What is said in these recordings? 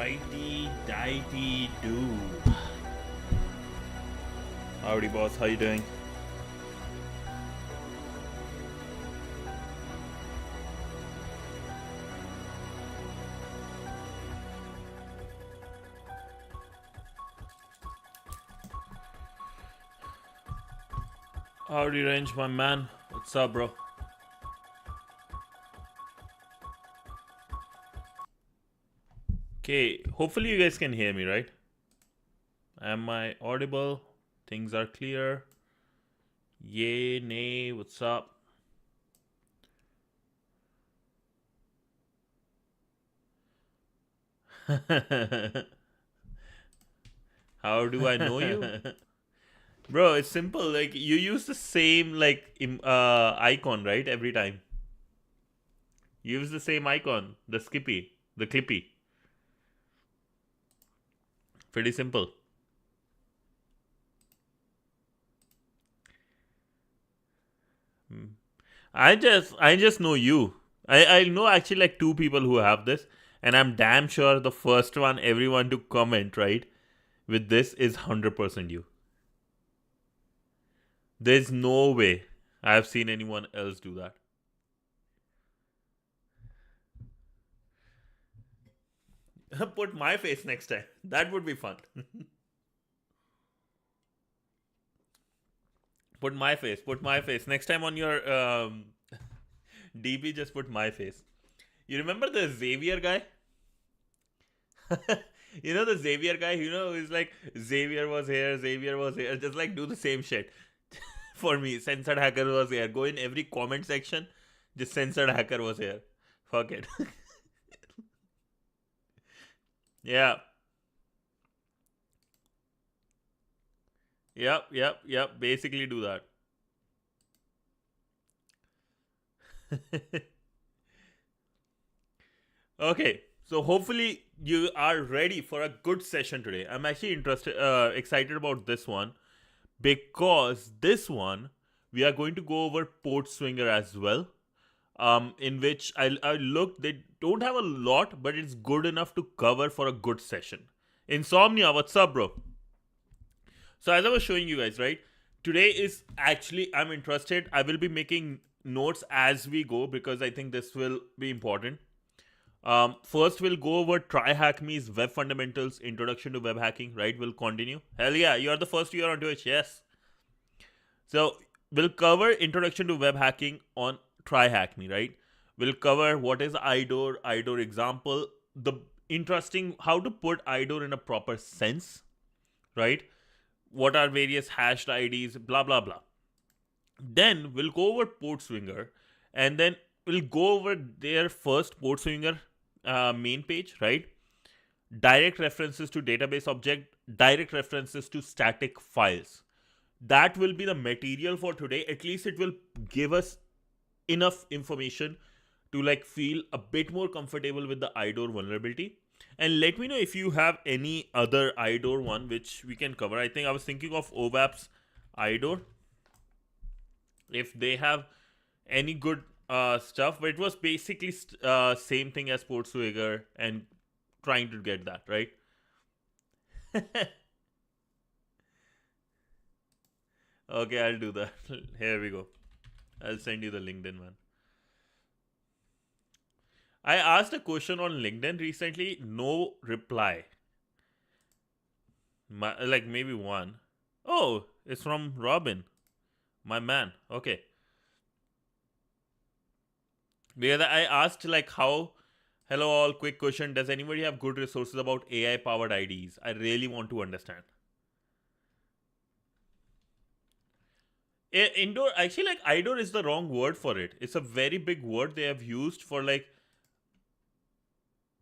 Righty dighty do. Howdy boss, how you doing? Howdy Range, my man. What's up, bro? Okay, hopefully you guys can hear me, right? Am I audible? Things are clear. Yay, nay, what's up? How do I know you? Bro, it's simple. Like, you use the same, like, icon, right? Every time. You use the same icon. The Skippy. The Clippy. Pretty simple. I just know you. I know actually like two people who have this, and I'm damn sure the first one everyone to comment, right, with this is 100% you. There's no way I've seen anyone else do that. Put my face next time. That would be fun. Put my face. Put my face. Next time on your DP, just put my face. You remember the Xavier guy? You know the Xavier guy? You know, he's like, Xavier was here, Xavier was here. Just like do the same shit. For me, censored hacker was here. Go in every comment section. Just censored hacker was here. Fuck it. Yeah. Yep. Basically do that. Okay. So hopefully you are ready for a good session today. I'm actually excited about this one because this one we are going to go over PortSwigger as well. In which I look, they don't have a lot, but it's good enough to cover for a good session. Insomnia, what's up, bro? So as I was showing you guys, right? Today is actually I'm interested. I will be making notes as we go because I think this will be important. First, we'll go over TryHackMe's Web Fundamentals Introduction to Web Hacking, right? We'll continue. Hell yeah, you're the first viewer on Twitch, yes. So, we'll cover Introduction to Web Hacking on TryHackMe, right? We'll cover what is IDOR example, the interesting, how to put IDOR in a proper sense, right? What are various hashed IDs, blah, blah, blah. Then, we'll go over PortSwigger, and then we'll go over their first PortSwigger main page, right? Direct references to database object, direct references to static files. That will be the material for today. At least it will give us enough information to like feel a bit more comfortable with the IDOR vulnerability. And let me know if you have any other IDOR one which we can cover. I think I was thinking of OWASP IDOR. If they have any good stuff, but it was basically same thing as PortSwigger and trying to get that right. Okay, I'll do that. Here we go. I'll send you the LinkedIn one. I asked a question on LinkedIn recently, no reply. Like maybe one. Oh, it's from Robin, my man. Okay. Because I asked like how, hello all, quick question. Does anybody have good resources about AI powered IDs? I really want to understand. Indoor, actually, like IDOR is the wrong word for it. It's a very big word they have used for like,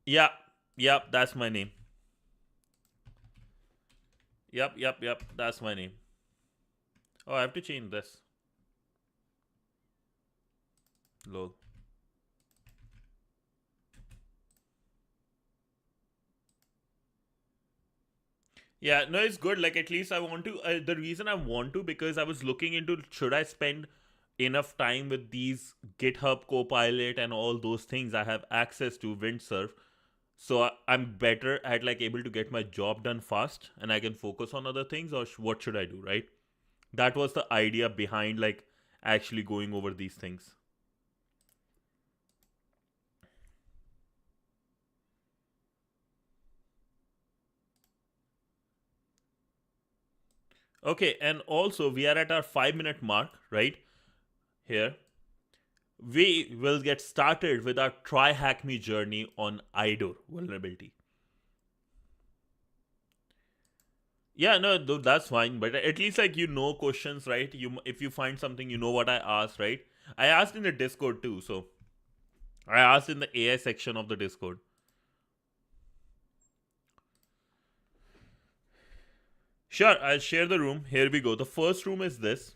yeah, that's my name. Yep, that's my name. Oh, I have to change this. Lol. Yeah, no, it's good. Like, at least I want to. The reason I want to, because I was looking into should I spend enough time with these GitHub Copilot and all those things I have access to, Windsurf. so I'm better at like able to get my job done fast, and I can focus on other things, or what should I do, right? That was the idea behind like actually going over these things. Okay, and also we are at our 5 minute mark, right? Here. We will get started with our TryHackMe journey on IDOR vulnerability. Yeah, no, that's fine. But at least like questions, right? If you find something, you know what I asked, right? I asked in the Discord too, so I asked in the AI section of the Discord. Sure, I'll share the room. Here we go. The first room is this.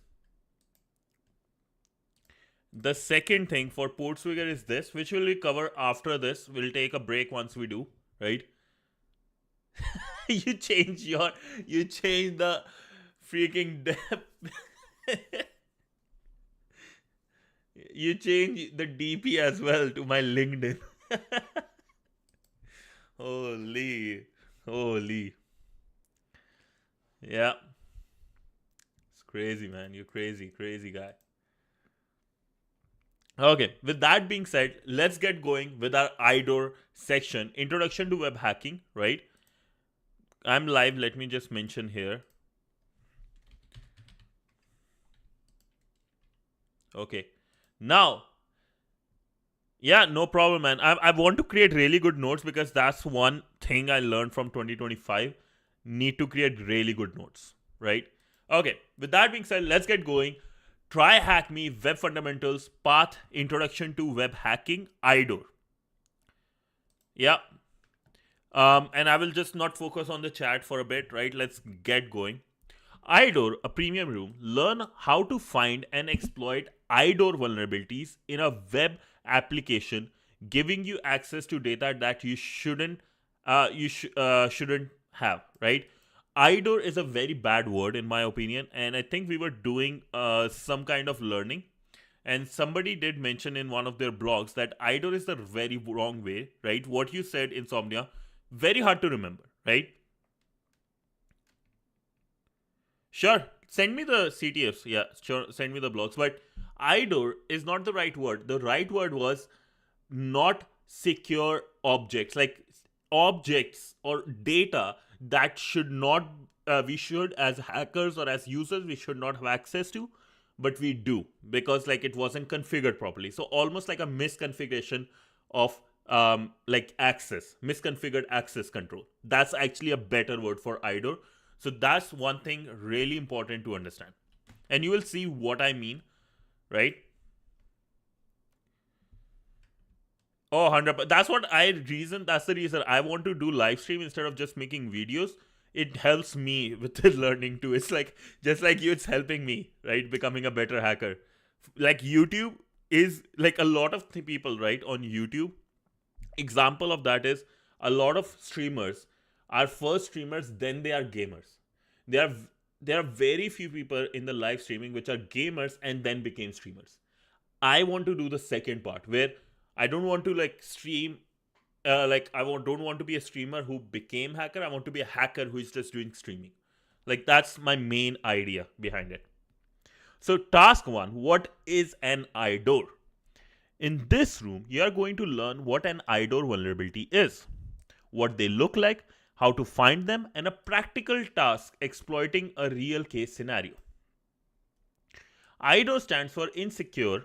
The second thing for PortSwigger is this, which will we cover after this. We'll take a break once we do, right? you change the freaking you change the DP as well to my LinkedIn. Holy. Yeah. It's crazy, man. You're crazy guy. Okay, with that being said, let's get going with our IDOR section, Introduction to Web Hacking, right? I'm live, let me just mention here. Okay. Now, yeah, no problem, man. I want to create really good notes because that's one thing I learned from 2025. Need to create really good notes, right? Okay, with that being said, let's get going. TryHackMe Web Fundamentals Path Introduction to Web Hacking IDOR. Yeah. And I will just not focus on the chat for a bit, right? Let's get going. IDOR, a premium room, learn how to find and exploit IDOR vulnerabilities in a web application, giving you access to data that you shouldn't have, right? IDOR is a very bad word in my opinion, and I think we were doing some kind of learning, and somebody did mention in one of their blogs that IDOR is the very wrong way, right? What you said, Insomnia, very hard to remember, right? Sure. Send me the CTFs. Yeah, sure. Send me the blogs. But IDOR is not the right word. The right word was not secure objects, like objects or data that should not, we should, as hackers or as users, we should not have access to, but we do because like it wasn't configured properly. So almost like a misconfiguration of like misconfigured access control. That's actually a better word for IDOR. So that's one thing really important to understand. And you will see what I mean, right? Oh, 100. That's the reason I want to do live stream instead of just making videos. It helps me with the learning too. It's like, just like you, it's helping me, right? Becoming a better hacker. Like YouTube is like a lot of people, right? On YouTube. Example of that is a lot of streamers are first streamers, then they are gamers. There are there are very few people in the live streaming which are gamers and then became streamers. I want to do the second part where I don't want to like stream. Don't want to be a streamer who became hacker. I want to be a hacker who is just doing streaming. Like that's my main idea behind it. So task one: what is an IDOR? In this room, you are going to learn what an IDOR vulnerability is, what they look like, how to find them, and a practical task exploiting a real case scenario. IDOR stands for Insecure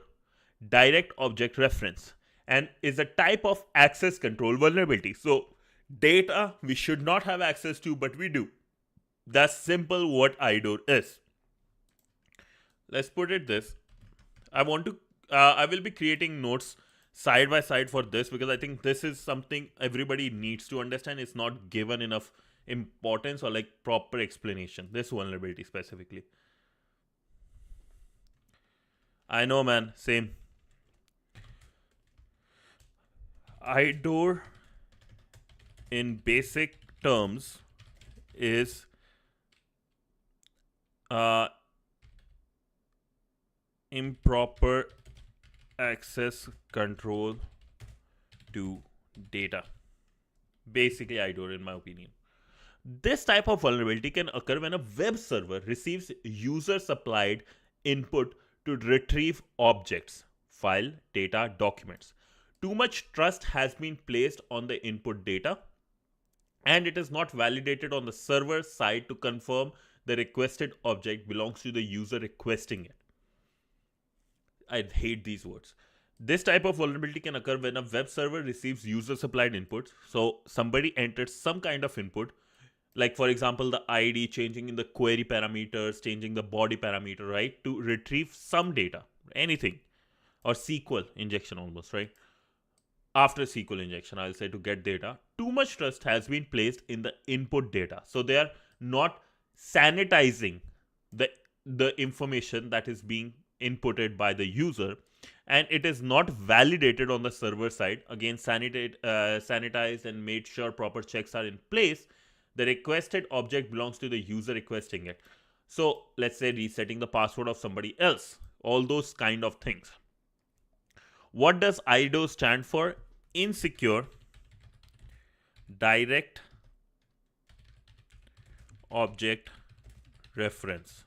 Direct Object Reference and is a type of access control vulnerability. So, data we should not have access to, but we do. That's simple what IDOR is. Let's put it this. I will be creating notes side by side for this because I think this is something everybody needs to understand. It's not given enough importance or like proper explanation. This vulnerability specifically. I know, man. Same. IDOR in basic terms is improper access control to data. Basically IDOR in my opinion. This type of vulnerability can occur when a web server receives user supplied input to retrieve objects, file, data, documents. Too much trust has been placed on the input data and it is not validated on the server side to confirm the requested object belongs to the user requesting it. I hate these words. This type of vulnerability can occur when a web server receives user supplied inputs. So somebody enters some kind of input, like for example, the ID, changing in the query parameters, changing the body parameter, right? To retrieve some data, anything, or SQL injection almost, right? After SQL injection, I'll say to get data, too much trust has been placed in the input data. So they are not sanitizing the, the information that is being inputted by the user and it is not validated on the server side. Again, sanitized and made sure proper checks are in place. The requested object belongs to the user requesting it. So let's say resetting the password of somebody else, all those kind of things. What does IDOR stand for? Insecure Direct Object Reference.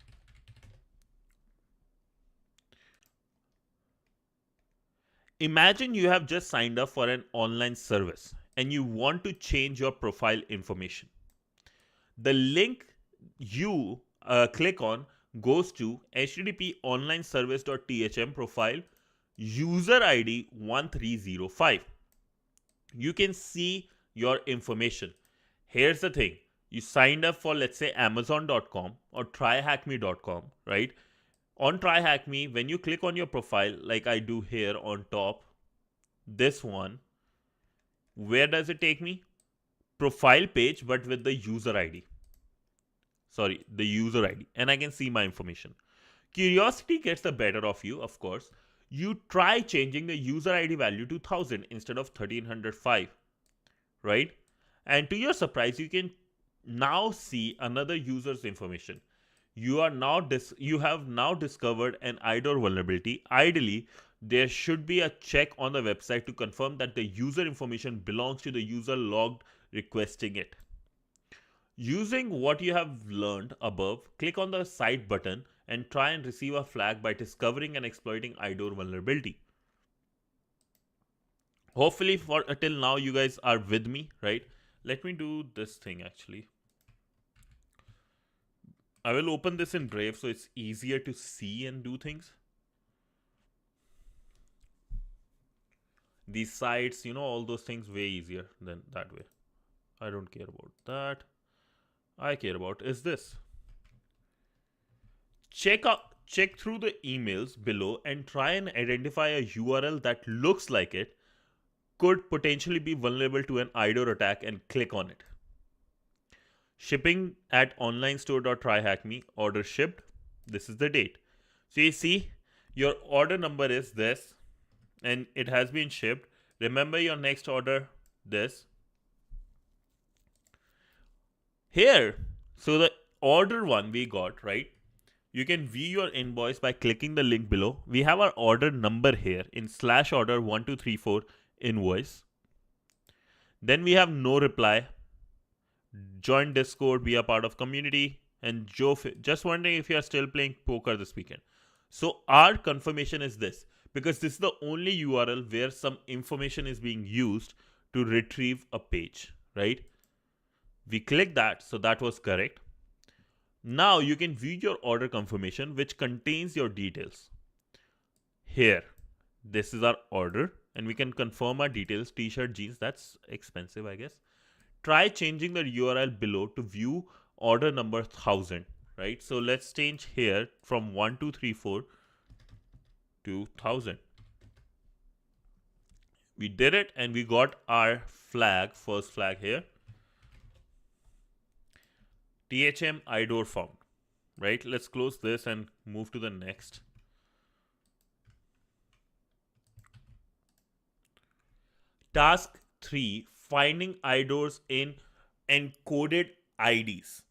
Imagine you have just signed up for an online service and you want to change your profile information. The link you click on goes to http onlineservice.thm profile user ID 1305. You can see your information. Here's the thing. You signed up for, let's say, amazon.com or tryhackme.com, right? On TryHackMe, when you click on your profile, like I do here on top, this one, where does it take me? Profile page, but with the user ID. Sorry, the user ID. And I can see my information. Curiosity gets the better of you, of course. You try changing the user ID value to 1000 instead of 1305, right? And to your surprise, you can now see another user's information. You have now discovered an IDOR vulnerability. Ideally, there should be a check on the website to confirm that the user information belongs to the user logged requesting it. Using what you have learned above, click on the Cite button and try and receive a flag by discovering and exploiting IDOR vulnerability. Hopefully for till now you guys are with me, right? Let me do this thing actually. I will open this in Brave so it's easier to see and do things. These sites, all those things way easier than that way. I don't care about that. I care about is this. Check through the emails below and try and identify a URL that looks like it could potentially be vulnerable to an IDOR attack and click on it. Shipping at onlinestore.tryhackme, order shipped. This is the date. So you see, your order number is this and it has been shipped. Remember your next order, this. Here, so the order one we got, right? You can view your invoice by clicking the link below. We have our order number here in /order 1234 invoice. Then we have no reply. Join Discord, be a part of community. And Joe, just wondering if you are still playing poker this weekend. So our confirmation is this, because this is the only URL where some information is being used to retrieve a page, right? We click that, so that was correct. Now you can view your order confirmation, which contains your details. Here, this is our order, and we can confirm our details. T-shirt, jeans, that's expensive, I guess. Try changing the URL below to view order number 1000, right? So let's change here from 1234 to 1000. We did it, and we got our flag, first flag here. THM IDOR found, right? Let's close this and move to the next. Task 3, finding IDORs in encoded IDs.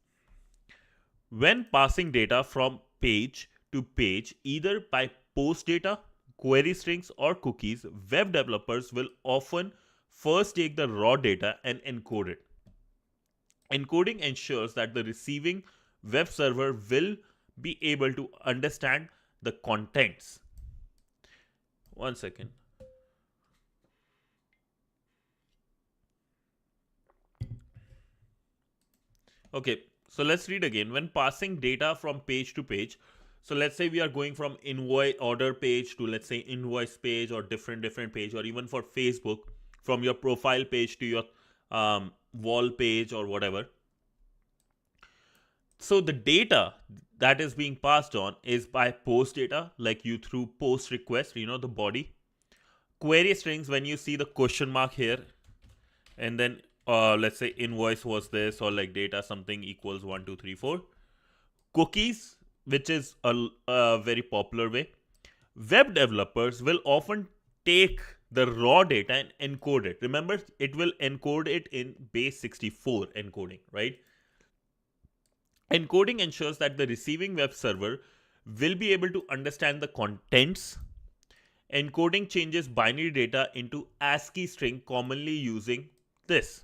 When passing data from page to page, either by post data, query strings, or cookies, web developers will often first take the raw data and encode it. Encoding ensures that the receiving web server will be able to understand the contents. One second. Okay, so let's read again. When passing data from page to page, so let's say we are going from invoice order page to, let's say, invoice page, or different page, or even for Facebook, from your profile page to your wall page or whatever. So the data that is being passed on is by post data, like you through post request, the body. Query strings, when you see the question mark here, and then let's say invoice was this, or like data something equals 1 2 3 4. Cookies, which is a very popular way. Web developers will often take the raw data and encode it. Remember, it will encode it in base 64 encoding, right? Encoding ensures that the receiving web server will be able to understand the contents. Encoding changes binary data into ASCII string, commonly using this.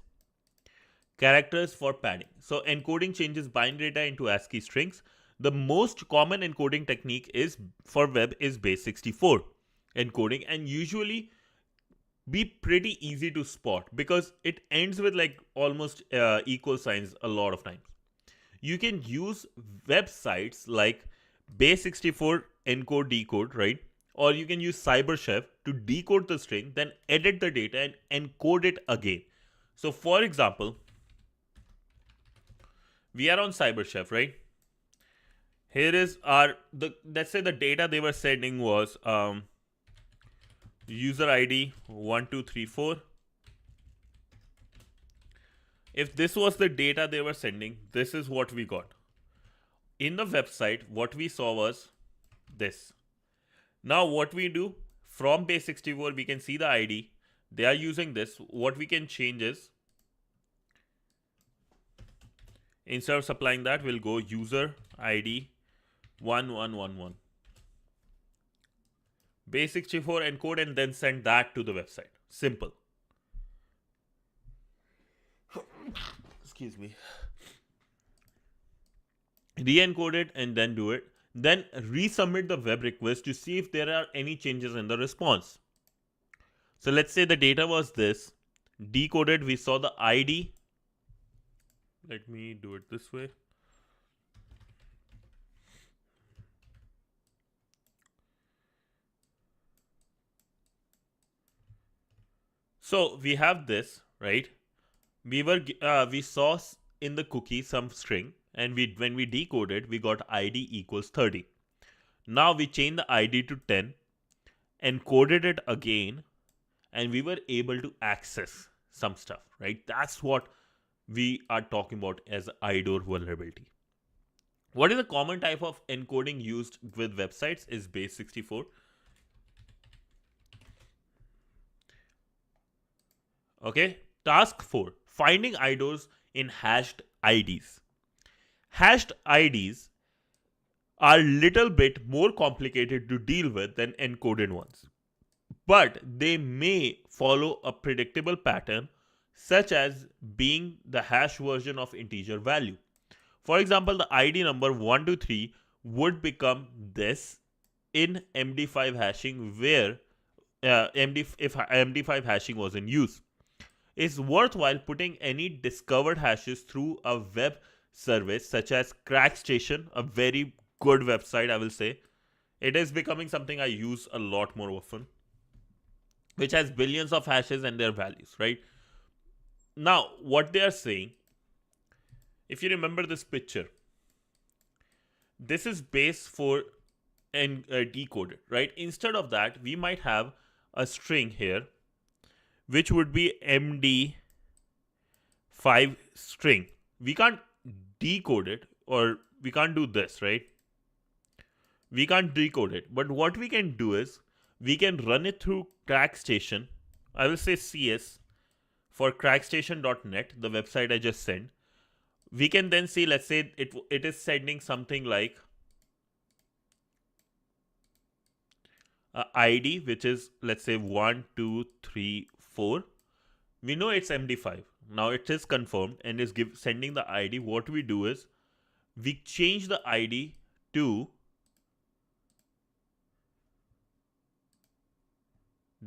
Characters for padding. So encoding changes binary data into ASCII strings. The most common encoding technique is for web is base 64 encoding, and usually be pretty easy to spot because it ends with like almost equal signs a lot of times. You can use websites like base 64 encode decode, right? Or you can use CyberChef to decode the string, then edit the data and encode it again. So for example, we are on CyberChef, right? Here is let's say the data they were sending was user ID 1234. If this was the data they were sending, this is what we got. In the website, what we saw was this. Now what we do, from base 64, we can see the ID. They are using this. What we can change is, instead of supplying that, we'll go user ID 1111. Base 64 encode and then send that to the website. Simple. Excuse me. Re-encode it and then do it. Then resubmit the web request to see if there are any changes in the response. So let's say the data was this. Decoded, we saw the ID. Let me do it this way. So we have this, right? We saw in the cookie some string, and when we decoded, we got ID equals 30. Now we changed the ID to 10, encoded it again, and we were able to access some stuff, right? That's what we are talking about as IDOR vulnerability. What is a common type of encoding used with websites is base 64. Okay, task 4, finding IDORs in hashed IDs. Hashed IDs are little bit more complicated to deal with than encoded ones, but they may follow a predictable pattern, such as being the hash version of integer value. For example, the ID number 123 would become this in MD5 hashing, where if MD5 hashing was in use. It's worthwhile putting any discovered hashes through a web service such as CrackStation, a very good website, I will say. It is becoming something I use a lot more often, which has billions of hashes and their values, right? Now, what they are saying, if you remember this picture, this is base for and decoded, right? Instead of that, we might have a string here, which would be MD5 string. We can't decode it, or we can't do this, right? We can't decode it. But what we can do is, we can run it through CrackStation. I will say CS for crackstation.net, the website I just sent. We can then see, let's say it is sending something like ID, which is, let's say, 1 2 3 4. We know it's MD5. Now it is confirmed and is sending the ID. What we do is we change the ID to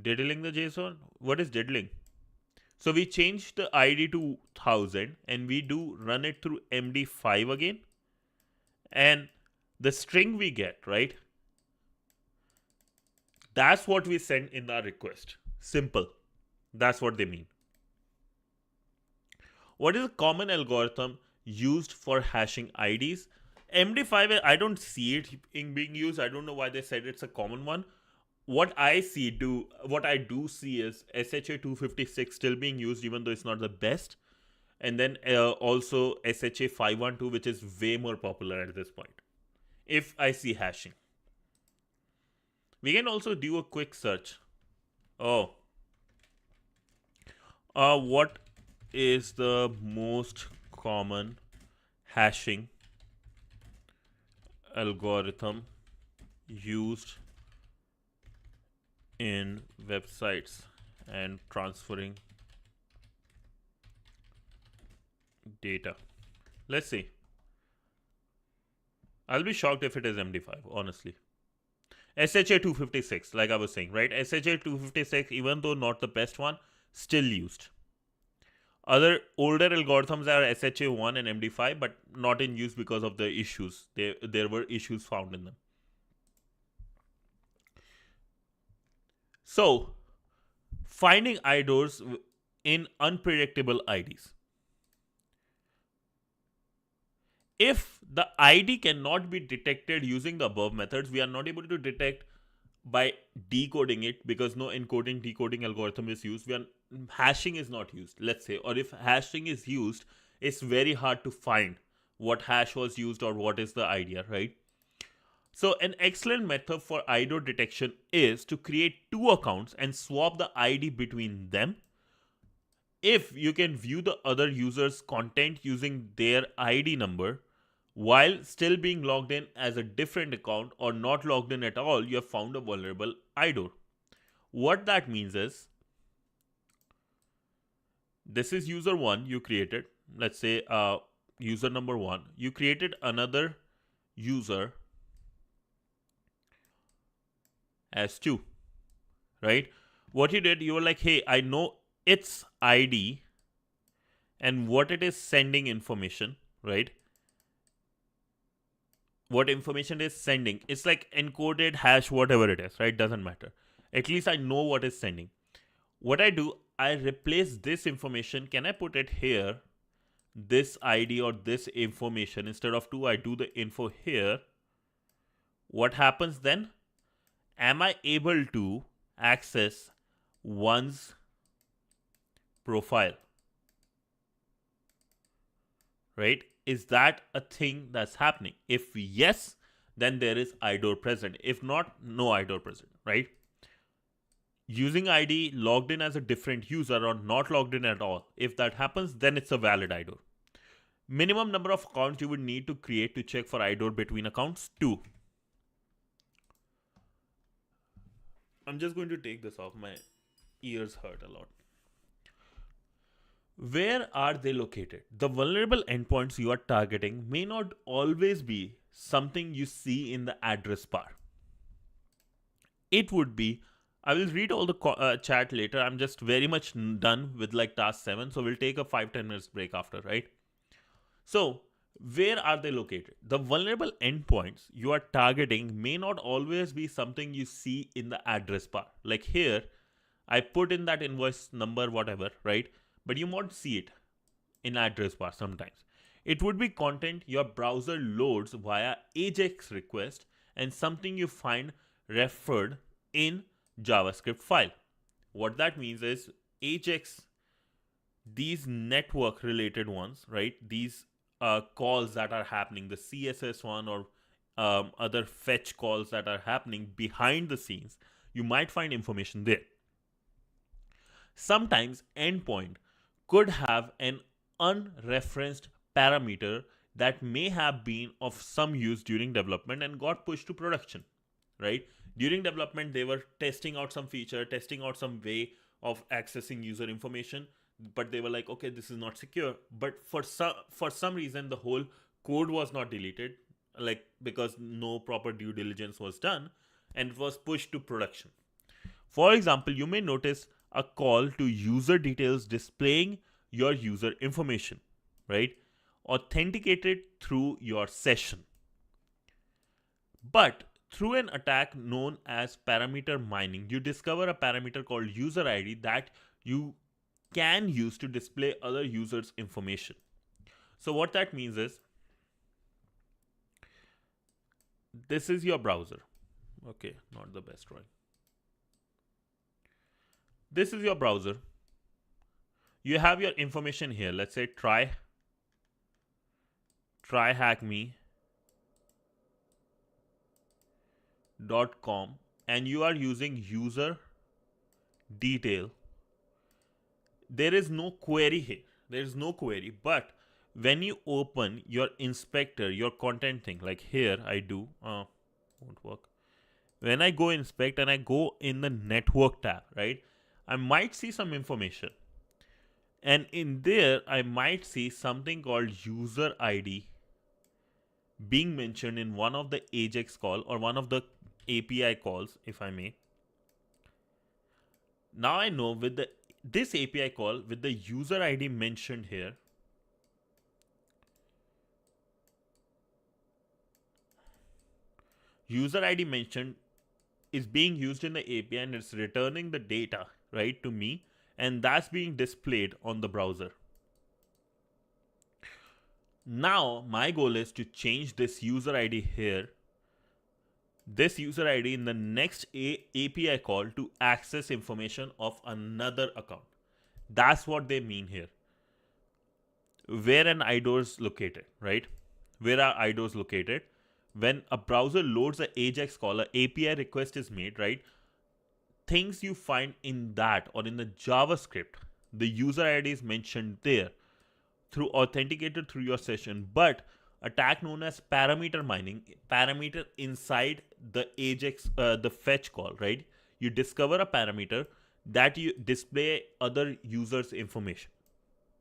diddling the JSON. What is diddling? So we change the ID to 1000 and we do run it through MD5 again. And the string we get, right? That's what we send in our request. Simple. That's what they mean. What is a common algorithm used for hashing IDs? MD5, I don't see it being used. I don't know why they said it's a common one. What I do see is SHA-256 still being used, even though it's not the best. And then also SHA-512, which is way more popular at this point, if I see hashing. We can also do a quick search. What is the most common hashing algorithm used in websites and transferring data? Let's see. I'll be shocked if it is MD5, honestly. SHA-256, like I was saying, right? SHA-256, even though not the best one, still used. Other older algorithms are SHA-1 and MD5, but not in use because of the issues. There were issues found in them. So, finding IDORs in unpredictable IDs. If the ID cannot be detected using the above methods, we are not able to detect by decoding it because no encoding decoding algorithm is used. Hashing is not used, let's say, or if hashing is used, it's very hard to find what hash was used or what is the idea, right? So an excellent method for IDOR detection is to create two accounts and swap the ID between them. If you can view the other user's content using their ID number while still being logged in as a different account or not logged in at all, you have found a vulnerable IDOR. What that means is, this is user 1 you created. Let's say user number 1. You created another user as 2, right? What you did, you were like, hey, I know its ID and what it is sending information, right? What information it is sending. It's like encoded hash, whatever it is, right? Doesn't matter. At least I know what is sending. What I do, I replace this information. Can I put it here? This ID or this information. Instead of 2, I do the info here. What happens then? Am I able to access one's profile? Right? Is that a thing that's happening? If yes, then there is IDOR present. If not, no IDOR present, right? Using ID logged in as a different user or not logged in at all. If that happens, then it's a valid IDOR. Minimum number of accounts you would need to create to check for IDOR between accounts, 2. I'm just going to take this off. My ears hurt a lot. Where are they located? The vulnerable endpoints you are targeting may not always be something you see in the address bar. It would be, I will read all the chat later. I'm just very much done with like task 7. So we'll take a 5-10 minutes break after, right? So where are they located? The vulnerable endpoints you are targeting may not always be something you see in the address bar. Like here, I put in that invoice number, whatever, right? But you won't see it in address bar sometimes. It would be content your browser loads via AJAX request and something you find referred in JavaScript file. What that means is AJAX, these network related ones, right? These calls that are happening, the CSS one or other fetch calls that are happening behind the scenes, you might find information there. Sometimes endpoint could have an unreferenced parameter that may have been of some use during development and got pushed to production, right? During development, they were testing out some feature, testing out some way of accessing user information. but they were like, okay, this is not secure. But for some reason, the whole code was not deleted, like because no proper due diligence was done, and it was pushed to production. For example, you may notice a call to user details displaying your user information, right? Authenticated through your session. But through an attack known as parameter mining, you discover a parameter called user ID that you can use to display other users' information. So what that means is, this is your browser. Okay, not the best drawing. This is your browser. You have your information here. Let's say TryHackMe.com, and you are using user detail. There is no query here. There is no query, but when you open your inspector, your content thing, like here I do, won't work. When I go inspect and I go in the network tab, right, I might see some information. And in there, I might see something called user ID being mentioned in one of the AJAX call or one of the API calls, if I may. Now I know with this API call with the user ID mentioned here, user ID mentioned is being used in the API and it's returning the data, right, to me, and that's being displayed on the browser. Now my goal is to change this user ID here, this user ID in the next API call to access information of another account. That's what they mean here. Where an IDOR is located, right? Where are IDORs located? When a browser loads an AJAX call, an API request is made, right? Things you find in that or in the JavaScript, the user ID is mentioned there through authenticated through your session, but attack known as parameter mining, parameter inside the AJAX, the fetch call, right? You discover a parameter that you display other users' information.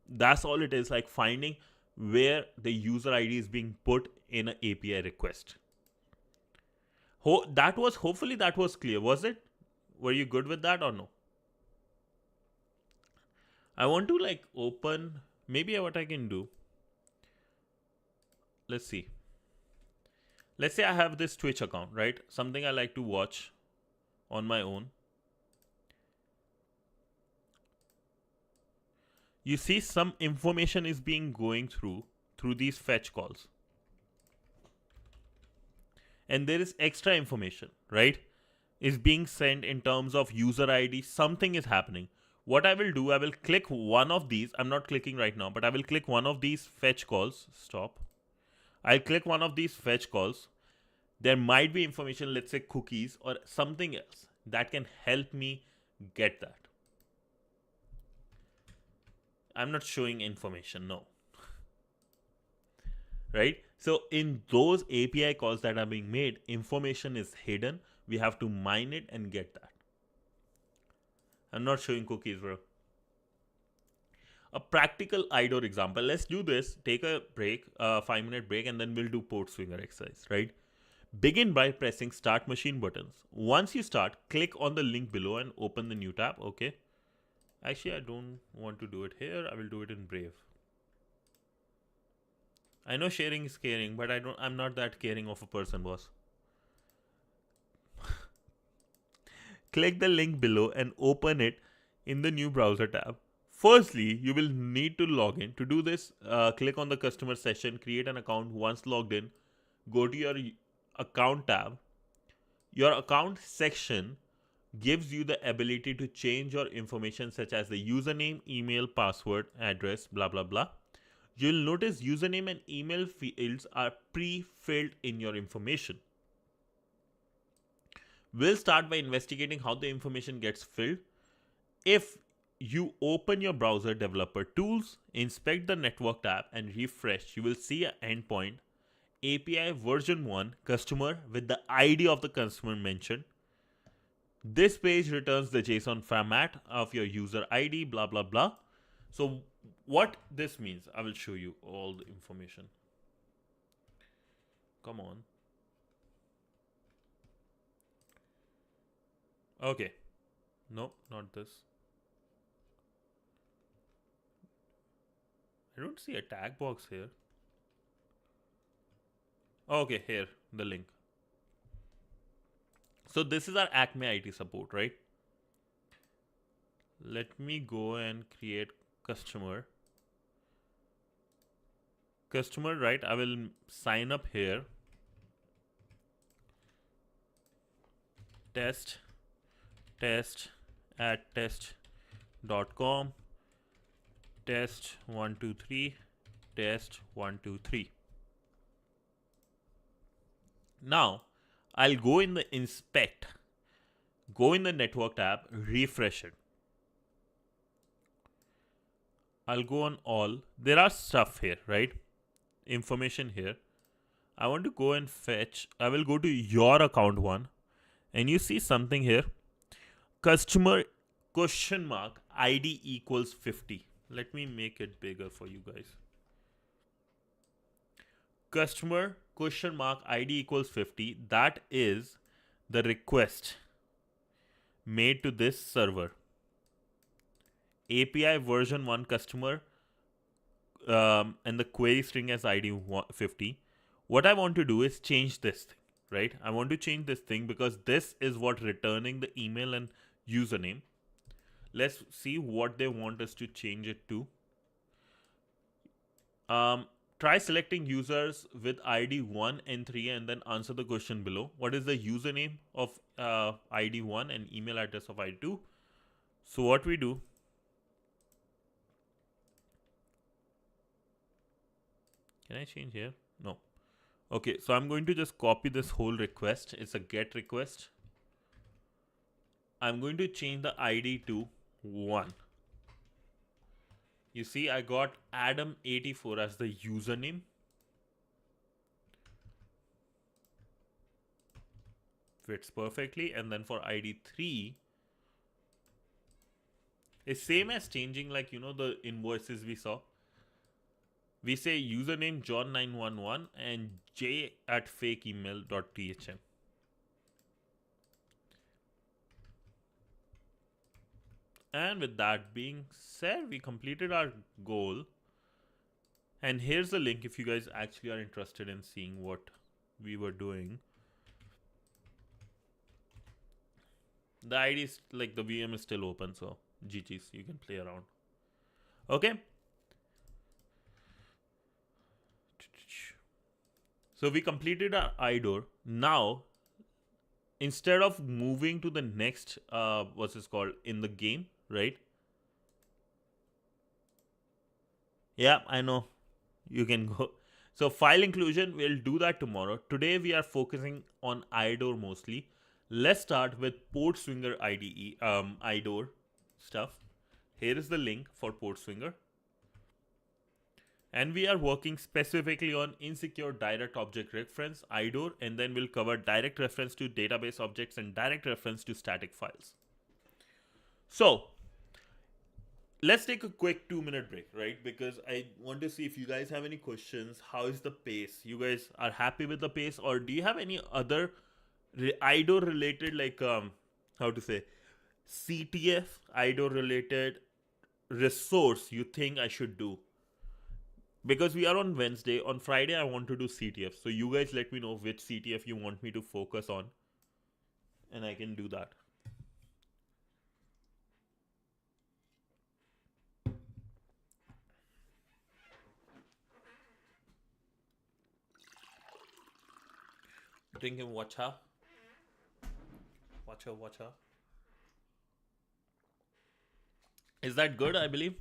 That's all it is, like finding where the user ID is being put in an API request. Hopefully that was clear, was it? Were you good with that or no? I want to like open, maybe what I can do. Let's see. Let's say I have this Twitch account, right? Something I like to watch on my own. You see some information is being going through these fetch calls. And there is extra information, right? Is being sent in terms of user ID. Something is happening. What I will do, I will click one of these. I'm not clicking right now, but I will click one of these fetch calls. Stop. I'll click one of these fetch calls. There might be information, let's say cookies or something else that can help me get that. I'm not showing information, no. Right? So in those API calls that are being made, information is hidden. We have to mine it and get that. I'm not showing cookies, bro. A practical IDOR example. Let's do this. Take a break, 5-minute break, and then we'll do PortSwigger exercise, right? Begin by pressing Start Machine buttons. Once you start, click on the link below and open the new tab, okay? Actually, I don't want to do it here. I will do it in Brave. I know sharing is caring, but I'm not that caring of a person, boss. Click the link below and open it in the new browser tab. Firstly, you will need to log in. To do this, click on the customer session, create an account. Once logged in, go to your account tab. Your account section gives you the ability to change your information such as the username, email, password, address, blah, blah, blah. You'll notice username and email fields are pre-filled in your information. We'll start by investigating how the information gets filled. If you open your browser developer tools, inspect the network tab and refresh, you will see an endpoint, API version 1, customer with the ID of the customer mentioned. This page returns the JSON format of your user ID, blah, blah, blah. So what this means, I will show you all the information. Come on. Okay. No, not this. I don't see a tag box here. Okay, here, the link. So this is our Acme IT support, right? Let me go and create customer. Customer, right? I will sign up here. Test at test.com. Test 123. Test 123. Now, I'll go in the inspect, go in the network tab, refresh it. I'll go on all. There are stuff here, right? Information here. I want to go and fetch. I will go to your account one, and you see something here. Customer question mark ID equals 50. Let me make it bigger for you guys. Customer question mark ID equals 50. That is the request made to this server. API version 1 customer and the query string as ID 50. What I want to do is change this thing, right? I want to change this thing because this is what returning the email and username. Let's see what they want us to change it to. Try selecting users with ID 1 and 3 and then answer the question below. What is the username of ID 1 and email address of ID 2? So what we do, can I change here? No. Okay, so I'm going to just copy this whole request. It's a GET request. I'm going to change the ID to 1. You see, I got Adam84 as the username. Fits perfectly. And then for ID 3, it's same as changing, like, you know, the invoices we saw. We say username John911 and j at fakeemail.thm. And with that being said, we completed our goal. And here's the link if you guys actually are interested in seeing what we were doing. The ID is like the VM is still open, so GG's, you can play around. Okay. So we completed our IDOR. Now, instead of moving to the next, what's this called, in the game, right? Yeah, I know. You can go. So file inclusion, we'll do that tomorrow. Today we are focusing on IDOR mostly. Let's start with PortSwigger IDE, IDOR stuff. Here is the link for PortSwigger. And we are working specifically on insecure direct object reference, IDOR, and then we'll cover direct reference to database objects and direct reference to static files. So let's take a quick 2-minute break, right? Because I want to see if you guys have any questions. How is the pace? You guys are happy with the pace, or do you have any other IDOR related, like how to say, CTF IDOR related resource you think I should do? Because we are on Wednesday. On Friday, I want to do CTF. So you guys let me know which CTF you want me to focus on, and I can do that. Drinking watcha. Watcha. Is that good, I believe?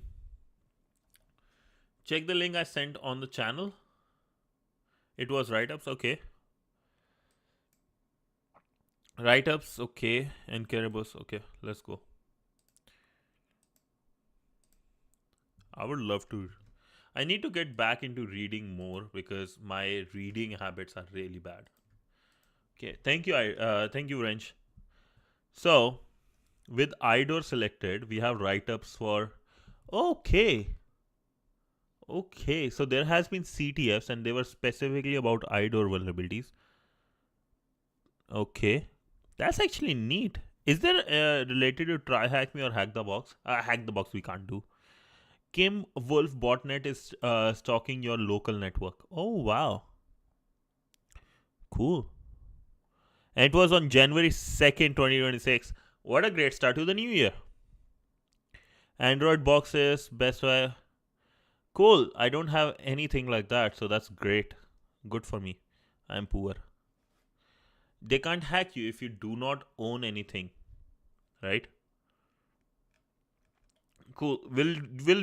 Check the link I sent on the channel. It was write-ups, okay. Write-ups, okay. And Caribous, okay. Let's go. I would love to. I need to get back into reading more because my reading habits are really bad. Okay, thank you, Wrench. So, with IDOR selected, we have write-ups for Okay. Okay. So there has been CTFs and they were specifically about IDOR vulnerabilities. Okay. That's actually neat. Is there related to TryHackMe or Hack the Box? Hack the Box we can't do. Kim Wolf botnet is stalking your local network. Oh wow. Cool. And it was on January 2nd, 2026. What a great start to the new year. Android boxes, Best Buy. Cool. I don't have anything like that, so that's great. Good for me. I'm poor. They can't hack you if you do not own anything, right? Cool. We'll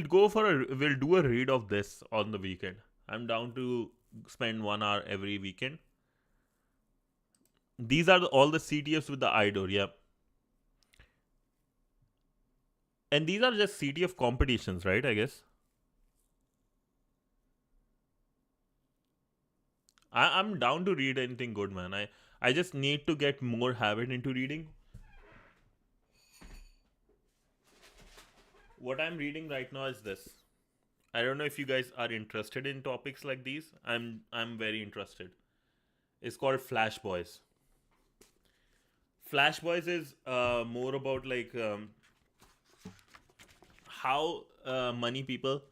do a read of this on the weekend. I'm down to spend 1 hour every weekend. These are all the CTFs with the IDOR, yeah. And these are just CTF competitions, right? I guess. I'm down to read anything good, man. I just need to get more habit into reading. What I'm reading right now is this. I don't know if you guys are interested in topics like these. I'm very interested. It's called Flash Boys. Flash Boys is more about like how money people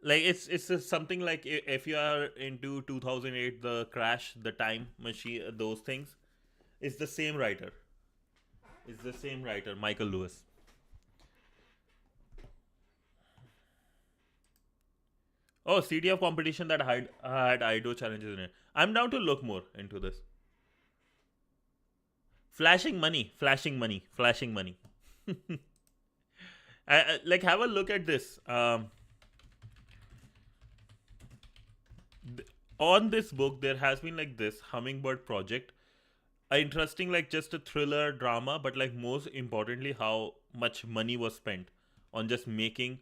like it's something like if you are into 2008, the crash, the time machine, those things. It's the same writer. It's the same writer, Michael Lewis. Oh, CTF competition that had IDO challenges in it. I'm down to look more into this. Flashing money, flashing money, flashing money. Like have a look at this. On this book, there has been like this hummingbird project. Interesting, like just a thriller drama, but like most importantly, how much money was spent on just making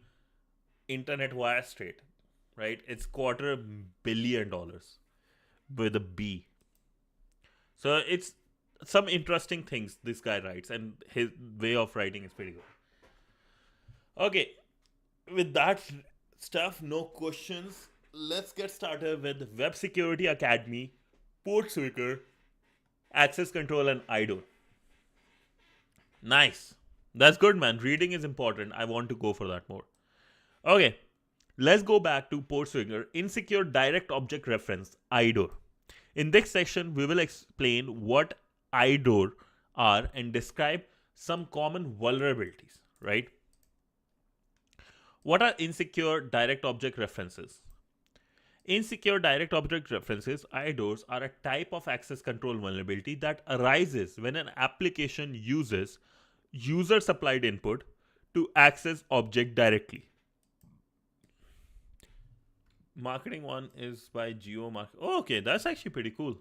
internet wire straight. Right? It's $250 million with a B. So it's some interesting things this guy writes, and his way of writing is pretty good. Okay, with that stuff, no questions. Let's get started with Web Security Academy, PortSwigger, AccessControl, and IDOR. Nice. That's good, man. Reading is important. I want to go for that more. Okay, let's go back to PortSwigger, Insecure Direct Object Reference, IDOR. In this section, we will explain what IDOR are and describe some common vulnerabilities, right? What are insecure direct object references? Insecure direct object references, IDORs, are a type of access control vulnerability that arises when an application uses user supplied input to access object directly. Marketing one is by Geo Market. Oh, okay, that's actually pretty cool.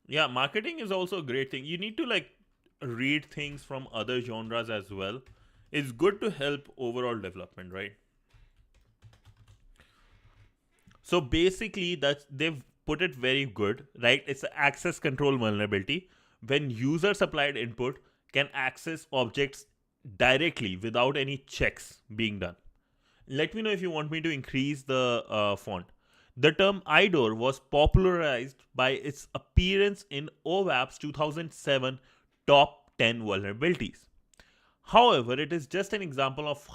Yeah, marketing is also a great thing. You need to like read things from other genres as well. It's good to help overall development, right? So basically, that's they've put it very good, right? It's an access control vulnerability when user supplied input can access objects directly without any checks being done. Let me know if you want me to increase the font. The term IDOR was popularized by its appearance in OWASP 2007 top 10 vulnerabilities. However, it is just an example of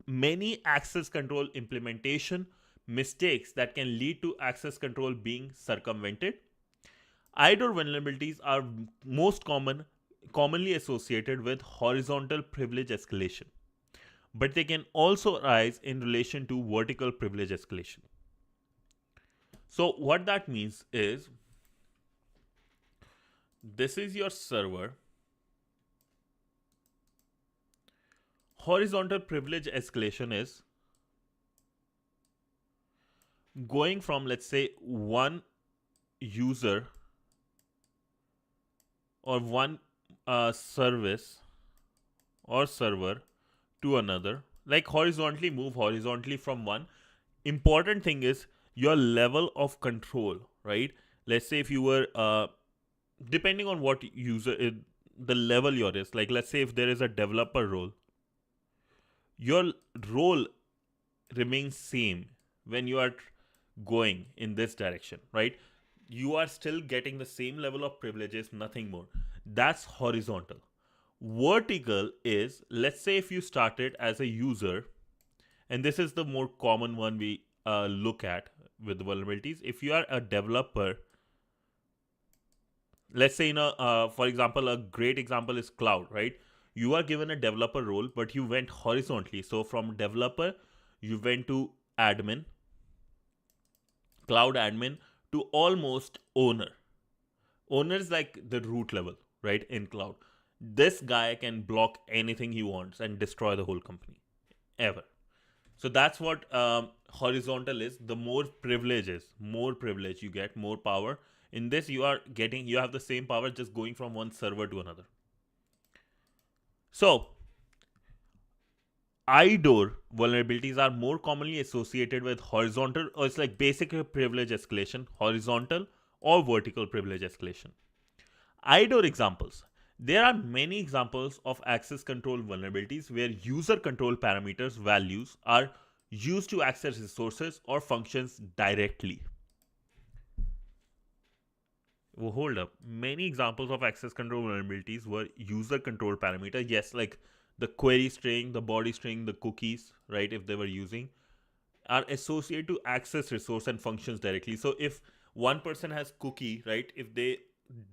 many access control implementation mistakes that can lead to access control being circumvented. IDOR vulnerabilities are commonly associated with horizontal privilege escalation, but they can also arise in relation to vertical privilege escalation. So what that means is this is your server. Horizontal privilege escalation is going from, let's say, one user or one service or server to another, like move horizontally from one. Important thing is your level of control, right? Let's say if you were depending on what user the level you're is, like let's say if there is a developer role, your role remains same when you are going in this direction, right? You are still getting the same level of privileges, nothing more. That's horizontal. Vertical is, let's say if you started as a user, and this is the more common one we look at with the vulnerabilities. If you are a developer, let's say for example, a great example is cloud, right? You are given a developer role, but you went horizontally. So from developer, you went to admin, cloud admin, to almost owner. Owner is like the root level, right? In cloud, this guy can block anything he wants and destroy the whole company ever. So that's what horizontal is. The more privilege you get, more power. In this, you have the same power, just going from one server to another. So IDOR vulnerabilities are more commonly associated with horizontal, or it's like basic privilege escalation, horizontal or vertical privilege escalation. IDOR examples. There are many examples of access control vulnerabilities where user control parameters values are used to access resources or functions directly. Oh, hold up. Many examples of access control vulnerabilities were user control parameter. Yes, like the query string, the body string, the cookies, right? If they were using, are associated to access resource and functions directly. So if one person has cookie, right?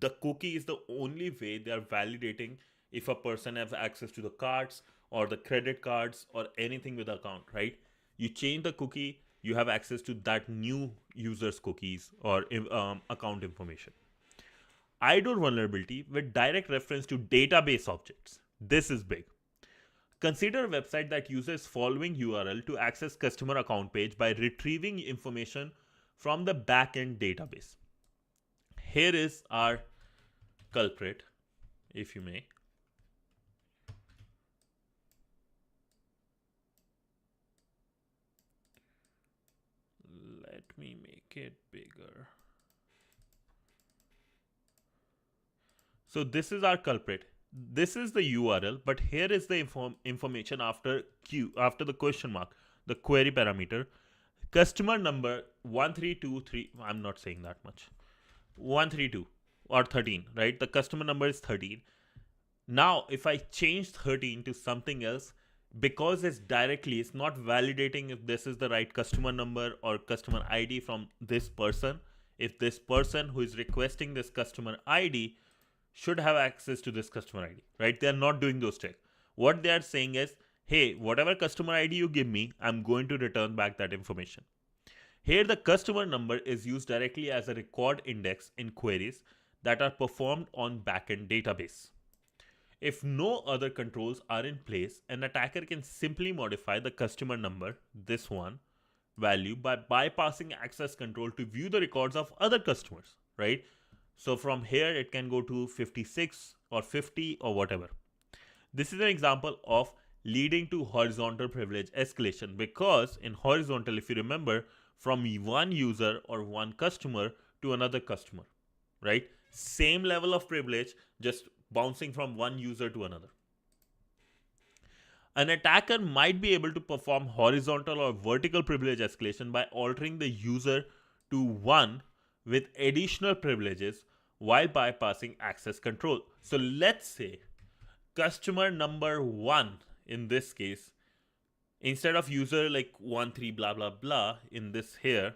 The cookie is the only way they are validating if a person has access to the cards or the credit cards or anything with account, right? You change the cookie, you have access to that new user's cookies or account information. IDOR vulnerability with direct reference to database objects. This is big. Consider a website that uses following URL to access customer account page by retrieving information from the backend database. Here is our culprit, if you may. Let me make it bigger. So this is our culprit. This is the URL, but here is the information after the question mark, the query parameter. Customer number 1323. I'm not saying that much. 132 or 13, right? The customer number is 13. Now, if I change 13 to something else, because it's not validating if this is the right customer number or customer ID from this person. If this person who is requesting this customer ID should have access to this customer ID, right? They are not doing those checks. What they are saying is, hey, whatever customer ID you give me, I'm going to return back that information. Here, the customer number is used directly as a record index in queries that are performed on backend database. If no other controls are in place, an attacker can simply modify the customer number, this one, value by bypassing access control to view the records of other customers, right? So from here, it can go to 56 or 50 or whatever. This is an example of leading to horizontal privilege escalation, because in horizontal, if you remember, from one user or one customer to another customer, right? Same level of privilege, just bouncing from one user to another. An attacker might be able to perform horizontal or vertical privilege escalation by altering the user to one with additional privileges while bypassing access control. So let's say customer number 1 in this case, instead of user like 13 blah blah blah in this here,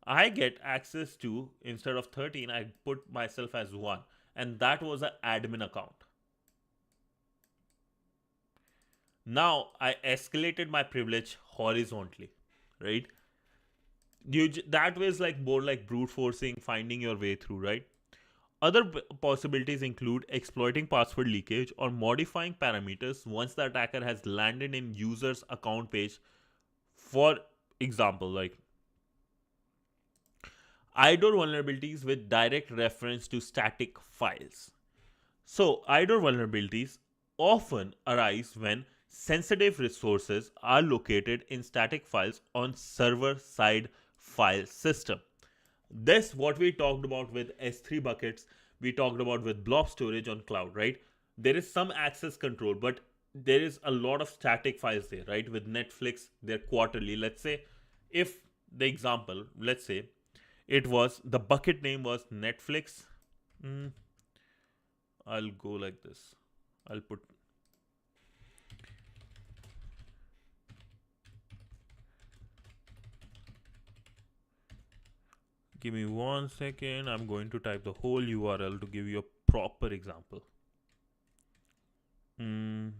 I get access to, instead of 13, I put myself as 1, and that was an admin account. Now I escalated my privilege horizontally, right? That was like more like brute forcing, finding your way through, right? Other possibilities include exploiting password leakage or modifying parameters once the attacker has landed in user's account page. For example, like IDOR vulnerabilities with direct reference to static files. So IDOR vulnerabilities often arise when sensitive resources are located in static files on server-side file system. This what we talked about with S3 buckets, we talked about with blob storage on cloud, right? There is some access control, but there is a lot of static files there, right? With Netflix, they're quarterly. Let's say if the example, let's say it was the bucket name was Netflix. Mm, I'll go like this. I'll put give me 1 second. I'm going to type the whole URL to give you a proper example. Mm.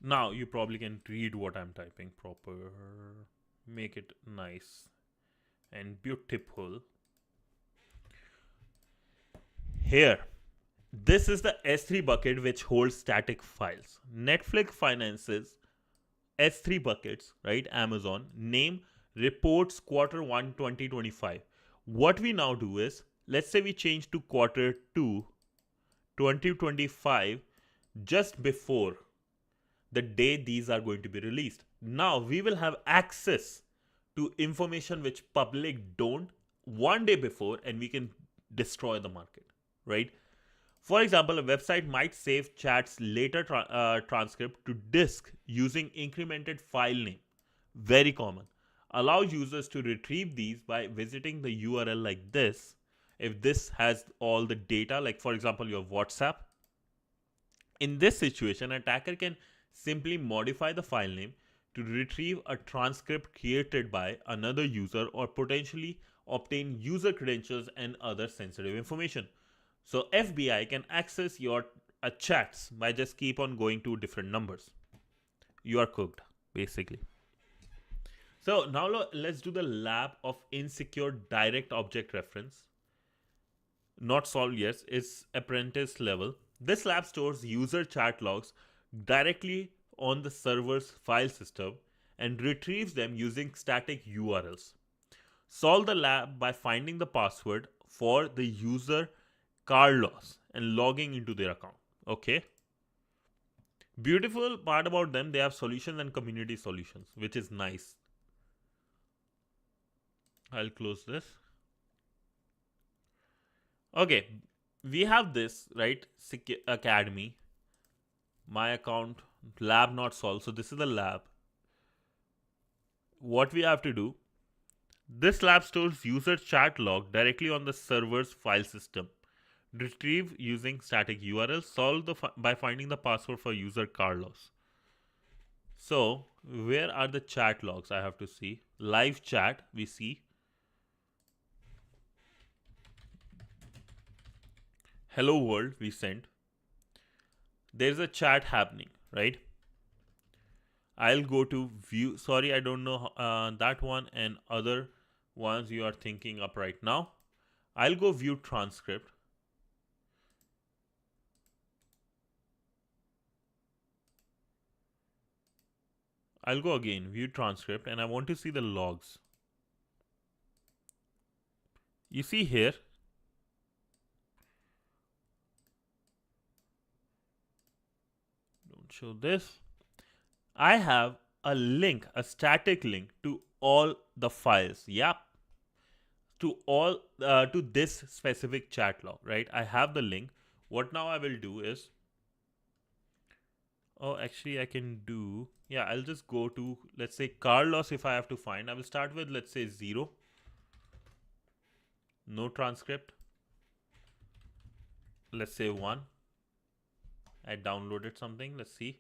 Now you probably can read what I'm typing proper. Make it nice and beautiful. Here, this is the S3 bucket which holds static files. Netflix finances S3 buckets, right? Amazon, name reports Q1 2025. What we now do is, let's say we change to Q2 2025 just before the day these are going to be released. Now we will have access to information which public don't one day before, and we can destroy the market, right? For example, a website might save chat's later transcript to disk using incremented file name. Very common. Allow users to retrieve these by visiting the URL like this. If this has all the data, like for example, your WhatsApp. In this situation, an attacker can simply modify the file name to retrieve a transcript created by another user or potentially obtain user credentials and other sensitive information. So FBI can access your chats by just keep on going to different numbers. You are cooked, basically. So now let's do the lab of insecure direct object reference. Not solved yet, it's apprentice level. This lab stores user chat logs directly on the server's file system and retrieves them using static URLs. Solve the lab by finding the password for the user Carlos and logging into their account. Okay. Beautiful part about them, they have solutions and community solutions, which is nice. I'll close this. Okay, we have this, right? Academy, my account, lab not solved. So this is the lab. What we have to do, this lab stores user chat log directly on the server's file system. Retrieve using static URL. Solve by finding the password for user Carlos. So where are the chat logs? I have to see. Live chat, we see. Hello world, we sent. There's a chat happening, right? I'll go to view. Sorry, I don't know that one and other ones you are thinking up right now. I'll go view transcript. I'll go again, view transcript, and I want to see the logs. You see here, don't show this. I have a link, a static link to all the files. Yep. To this specific chat log, right? I have the link. What now I will do is, oh, actually I can do, yeah, I'll just go to, let's say Carlos. If I have to find, I will start with, let's say 0. No transcript. Let's say 1. I downloaded something. Let's see.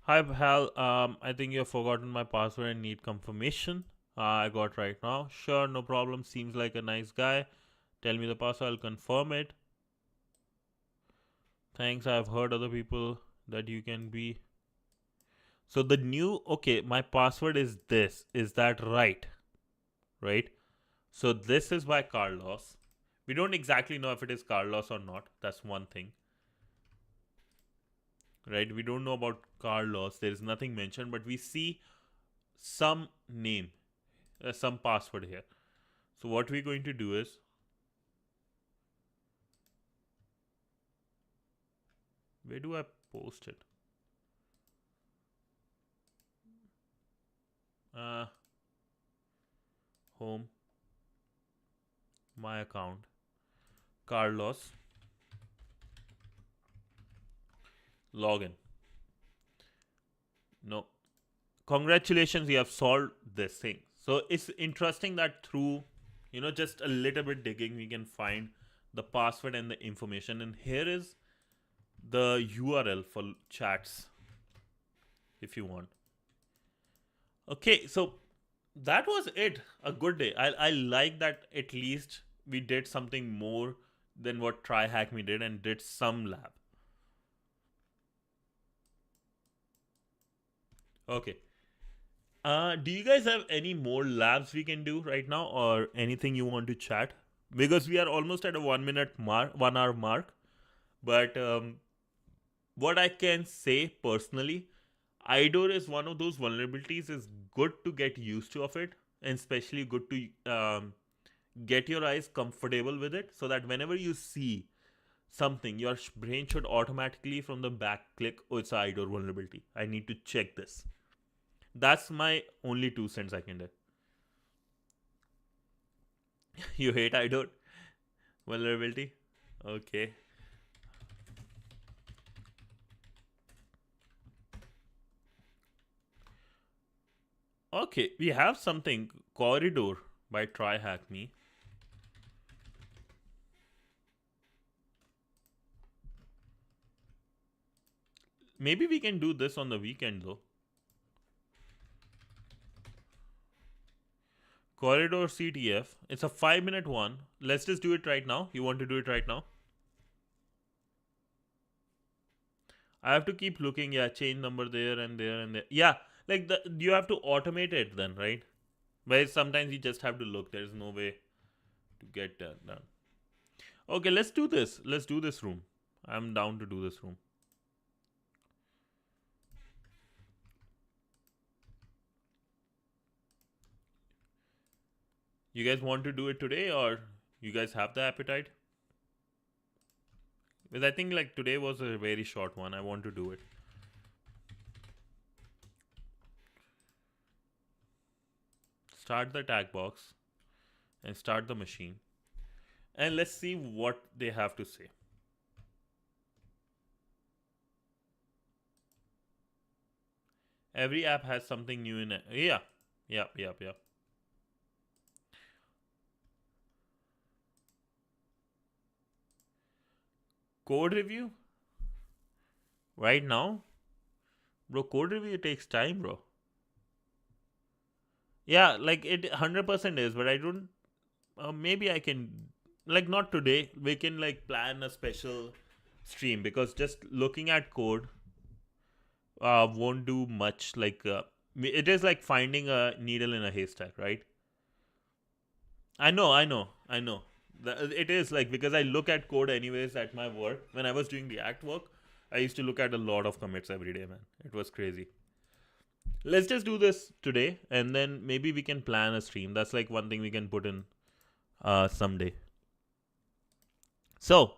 Hi, Hal. I think you have forgotten my password and need confirmation. I got right now. Sure, no problem. Seems like a nice guy. Tell me the password. I'll confirm it. Thanks. I've heard other people that you can be. So the new, okay, my password is this. Is that right? Right? So this is by Carlos. We don't exactly know if it is Carlos or not. That's one thing. Right? We don't know about Carlos. There is nothing mentioned, but we see some name. some password here. So what we're going to do is, where do I post it? Home, my account, Carlos, login. No. Congratulations, you have solved this thing. So it's interesting that through, just a little bit digging, we can find the password and the information. And here is the URL for chats if you want. Okay, so that was it. A good day. I like that at least we did something more than what TryHackMe did and did some lab. Okay. Do you guys have any more labs we can do right now, or anything you want to chat? Because we are almost at a 1 minute mark, 1 hour mark. But what I can say personally, IDOR is one of those vulnerabilities. Is good to get used to of it, and especially good to get your eyes comfortable with it, so that whenever you see something, your brain should automatically from the back click, oh, it's an IDOR vulnerability. I need to check this. That's my only 2 cents I can do. You hate IDOR vulnerability? Okay. Okay, we have something, Corridor by TryHackMe. Maybe we can do this on the weekend though. Corridor CTF. It's a 5-minute one. Let's just do it right now. You want to do it right now? I have to keep looking. Yeah, change number there and there and there. Yeah, like you have to automate it then, right? Where sometimes you just have to look. There is no way to get that done. Okay, let's do this. Let's do this room. I'm down to do this room. You guys want to do it today, or you guys have the appetite? Because I think like today was a very short one. I want to do it. Start the tag box and start the machine. And let's see what they have to say. Every app has something new in it. Yeah. Yep. Code review? Right now? Bro, code review takes time, bro. Yeah, like it 100% is, but I don't. Maybe I can, like, not today. We can like plan a special stream, because just looking at code won't do much. Like, it is like finding a needle in a haystack, right? I know. It is like, because I look at code anyways at my work. When I was doing React work, I used to look at a lot of commits every day, man. It was crazy. Let's just do this today, and then maybe we can plan a stream. That's like one thing we can put in someday. So,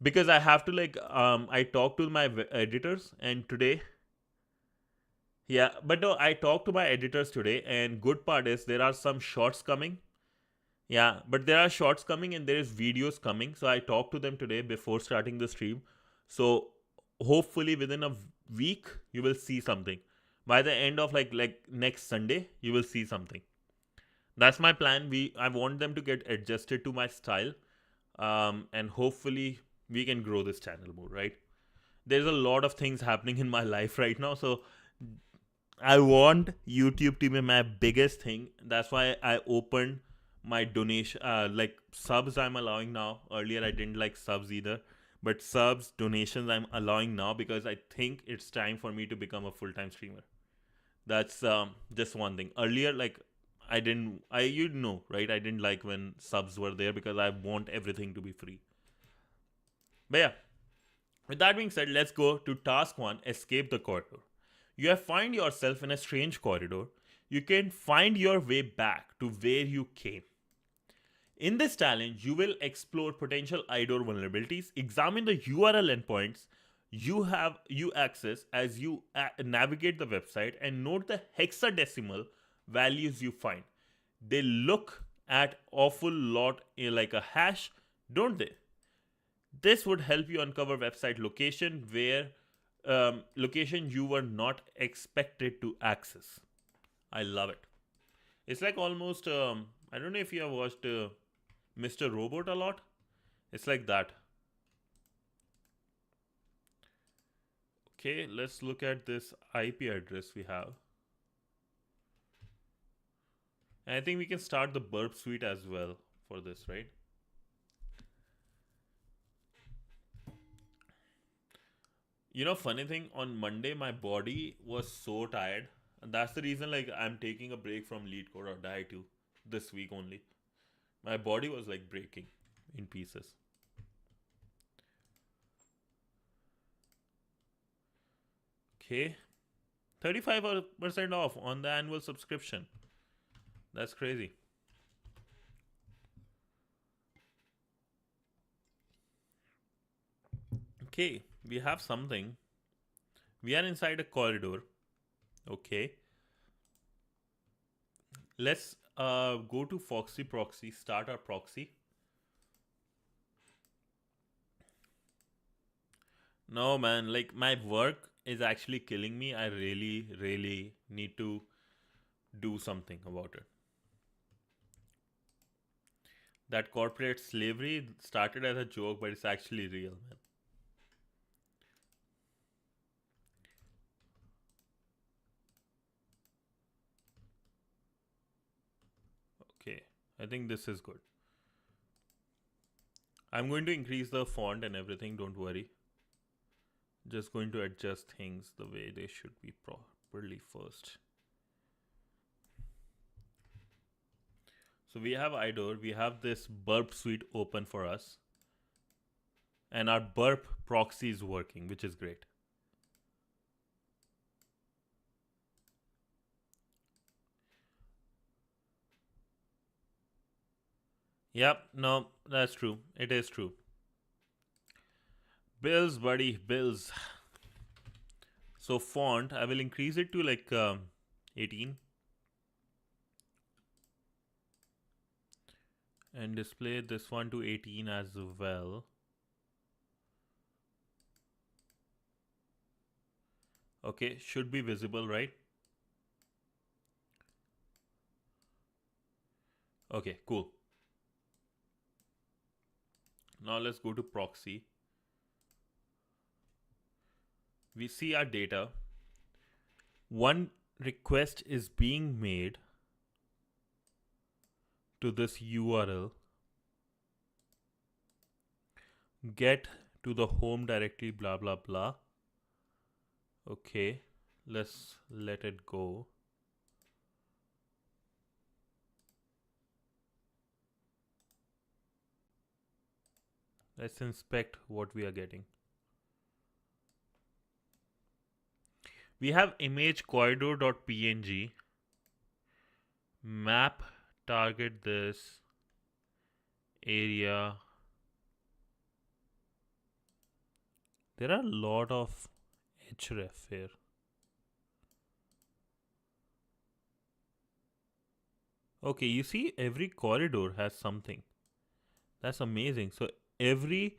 because I have to like, I talk to my editors, and today, yeah, but no, I talked to my editors today, and good part is there are some shorts coming. Yeah, but there are shorts coming and there is videos coming. So I talked to them today before starting the stream. So hopefully within a week you will see something. By the end of like next Sunday, you will see something. That's my plan. I want them to get adjusted to my style, and hopefully we can grow this channel more. Right? There's a lot of things happening in my life right now, so I want YouTube to be my biggest thing. That's why I opened my donation, like subs I'm allowing now. Earlier I didn't like subs either, but subs, donations I'm allowing now, because I think it's time for me to become a full-time streamer. That's just one thing. Earlier, like, I didn't, you know, right? I didn't like when subs were there, because I want everything to be free. But yeah, with that being said, let's go to task 1, escape the corridor. You have find yourself in a strange corridor. you can find your way back to where you came. In this challenge, you will explore potential IDOR vulnerabilities, examine the URL endpoints you access as you navigate the website, and note the hexadecimal values you find. They look at awful lot like a hash, don't they? This would help you uncover website location you were not expected to access. I love it. It's like almost I don't know if you have watched Mr. Robot a lot. It's like that. Okay, let's look at this IP address we have. And I think we can start the burp suite as well for this, right? You know, funny thing, on Monday my body was so tired. And that's the reason like I'm taking a break from lead code or die 2 this week only. My body was like breaking in pieces. Okay. 35% off on the annual subscription. That's crazy. Okay, we have something. We are inside a corridor. Okay. Let's go to Foxy Proxy, start our proxy. No, man, like my work is actually killing me. I really, really need to do something about it. That corporate slavery started as a joke, but it's actually real, man. Okay, I think this is good. I'm going to increase the font and everything, don't worry. Just going to adjust things the way they should be properly first. So we have IDOR, we have this burp suite open for us. And our burp proxy is working, which is great. Yep, no, that's true. It is true. Bills, buddy, bills. So font, I will increase it to like 18. And display this one to 18 as well. Okay, should be visible, right? Okay, cool. Now let's go to proxy. We see our data. One request is being made to this URL. Get to the home directory, blah, blah, blah. Okay, let's let it go. Let's inspect what we are getting. We have image corridor.png. Map target this area. There are a lot of href here. Okay, you see every corridor has something. That's amazing. So every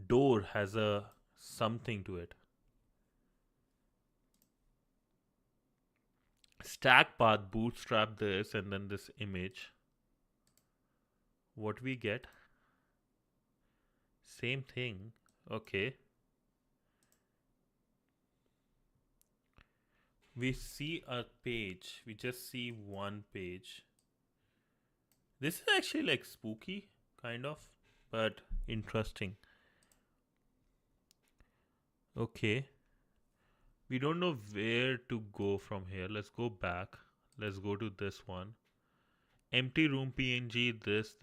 door has a something to it. Stack path, bootstrap this, and then this image. What we get? Same thing. Okay. We see a page. We just see one page. This is actually like spooky, kind of, but interesting. Okay. We don't know where to go from here. Let's go back. Let's go to this one. Empty room PNG, this.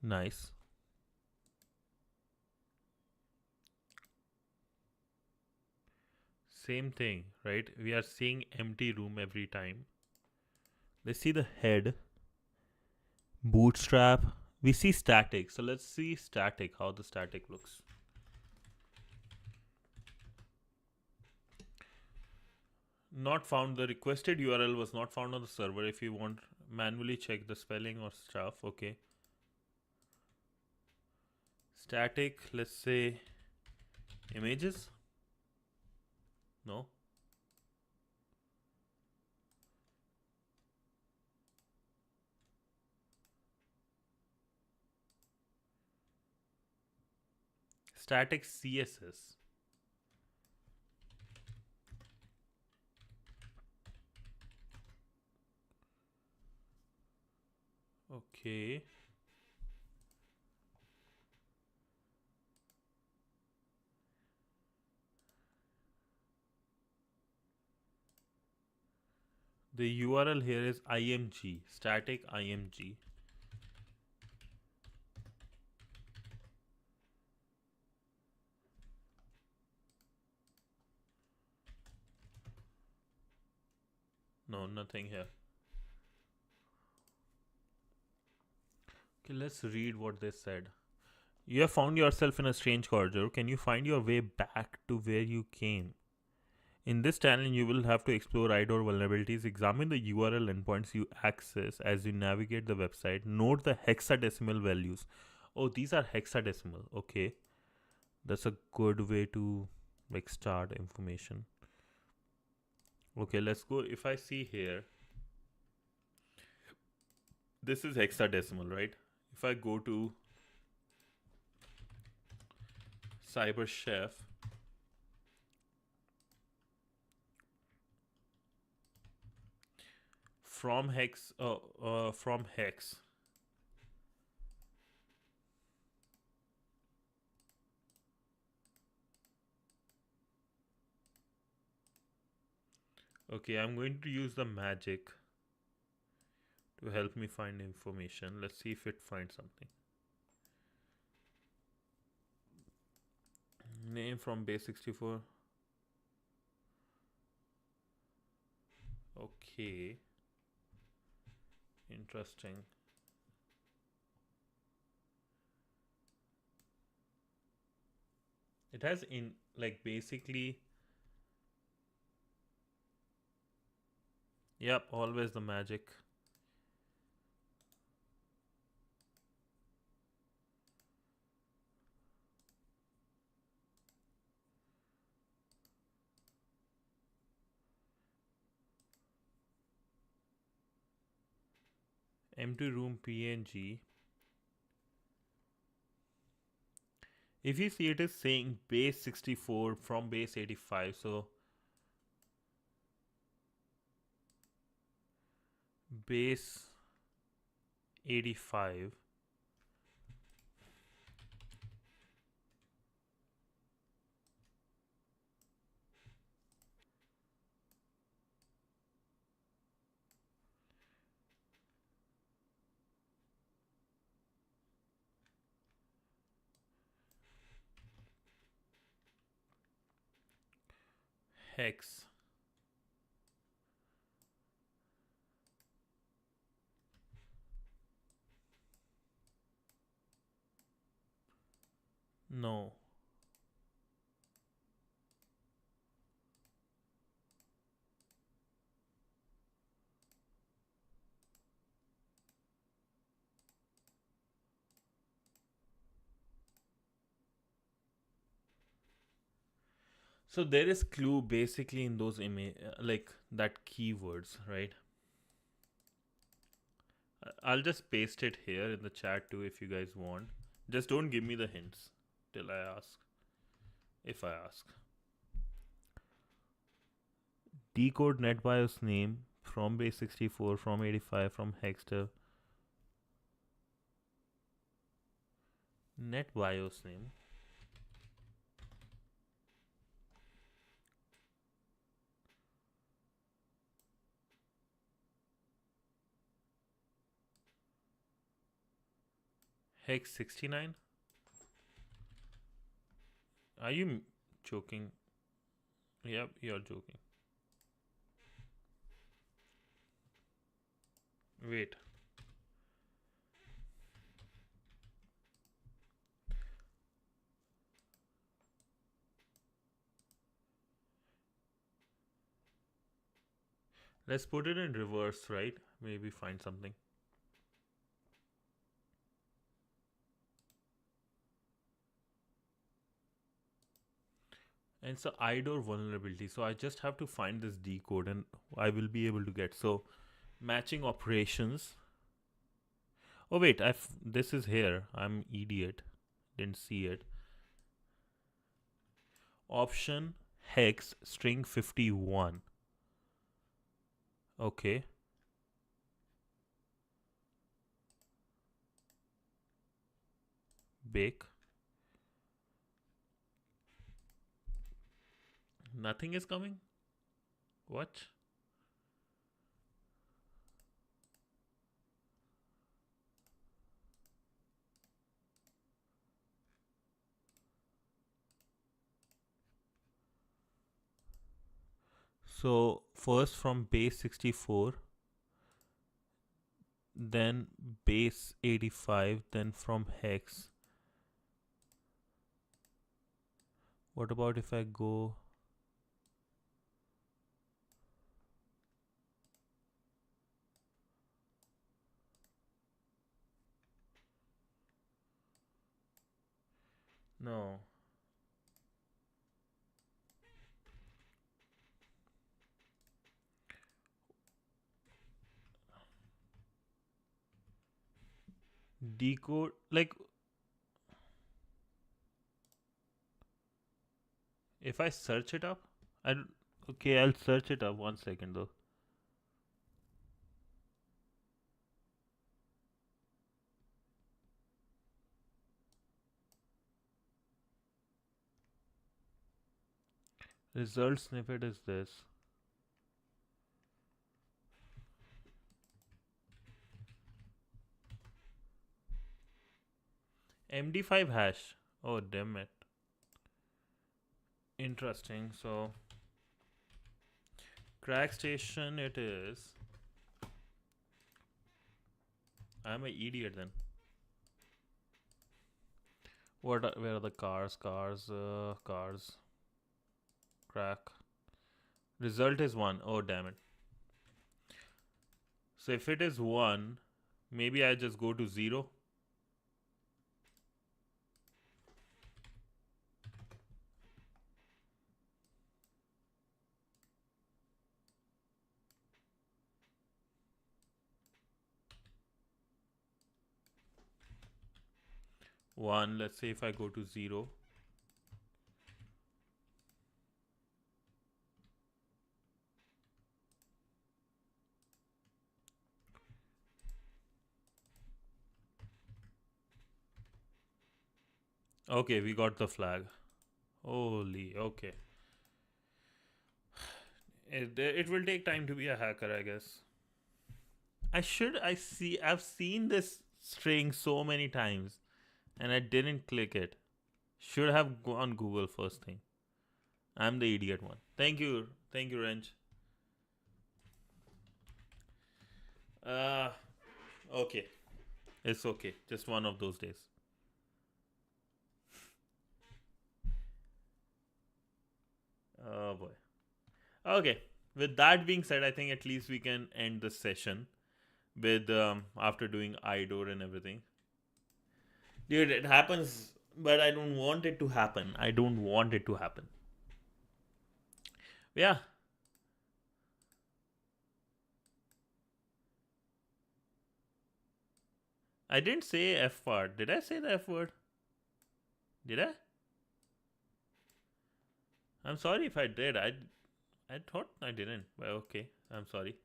Nice. Same thing, right? We are seeing empty room every time. Let's see the head. Bootstrap. We see static. So let's see static, how the static looks. Not found. The requested URL was not found on the server. If you want, manually check the spelling or stuff. Okay. Static, let's say images. No. Static CSS. Okay. The URL here is img, static img. No, nothing here. Okay, let's read what they said. You have found yourself in a strange corridor. Can you find your way back to where you came? In this challenge, you will have to explore IDOR vulnerabilities, examine the URL endpoints you access as you navigate the website, note the hexadecimal values. Oh, these are hexadecimal. Okay. That's a good way to like start information. Okay, let's go. If I see here, this is hexadecimal, right? If I go to CyberChef, from hex, Okay, I'm going to use the magic to help me find information. Let's see if it finds something. Name from base 64. Okay. Interesting. It has in like basically. Yep, always the magic. Empty room PNG. If you see, it is saying base 64 from base 85. So base 85. Hex. No. So there is clue basically in those like that keywords, right? I'll just paste it here in the chat too if you guys want. Just don't give me the hints till I ask. If I ask. Decode NetBIOS name from base 64, from 85, from Hexter. NetBIOS name. Hex 69. Are you joking? Yep, you're joking. Wait. Let's put it in reverse, right? Maybe find something. And it's a IDOR vulnerability. So I just have to find this D code and I will be able to get. So matching operations. Oh wait, this is here. I'm idiot. Didn't see it. Option hex string 51. Okay. Bake. Nothing is coming? What? So first from base 64, then base 85, then from hex. What about if I go? No. Decode, like, if I search it up, okay, I'll search it up. 1 second though. Result snippet is this. MD5 hash. Oh, damn it. Interesting. So, crack station it is. I'm an idiot then. Where are the cars? Cars. Crack. Result is 1. Oh, damn it. So if it is 1, maybe I just go to 0. One, let's say if I go to 0. Okay, we got the flag. Holy, okay. It will take time to be a hacker, I guess. I've seen this string so many times and I didn't click it. Should have gone Google first thing. I'm the idiot one. Thank you, Wrench. Okay. It's okay. Just one of those days. Oh boy. Okay. With that being said, I think at least we can end the session with after doing IDOR and everything. Dude, it happens, but I don't want it to happen. I don't want it to happen. Yeah. I didn't say F word. Did I say the F word? Did I? I'm sorry if I did. I thought I didn't. But okay. I'm sorry.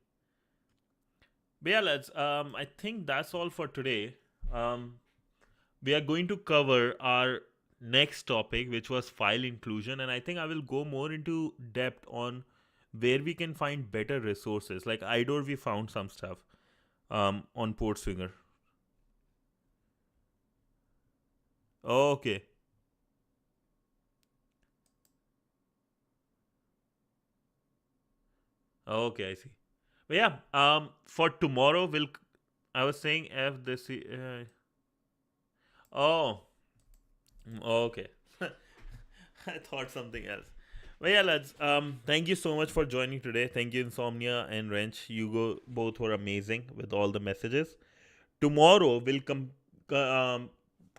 But yeah, let's I think that's all for today. We are going to cover our next topic, which was file inclusion, and I think I will go more into depth on where we can find better resources. Like IDOR, we found some stuff on PortSwigger. Okay. Okay, I see. But yeah, for tomorrow I was saying if this. Oh, okay. I thought something else. But yeah, lads. Thank you so much for joining today. Thank you, Insomnia and Wrench. You both were amazing with all the messages. Tomorrow we'll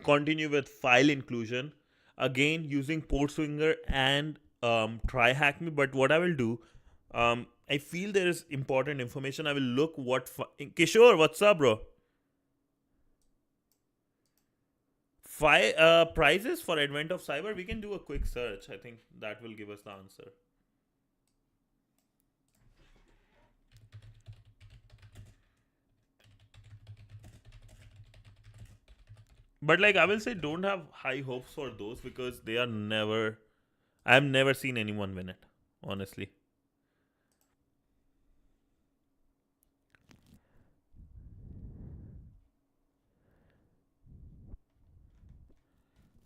continue with file inclusion again using PortSwinger and TryHackMe. But what I will do, I feel there is important information. I will look what Kishore, what's up, bro? Prices for Advent of Cyber. We can do a quick search. I think that will give us the answer. But like I will say, don't have high hopes for those because they are never. I have never seen anyone win it. Honestly.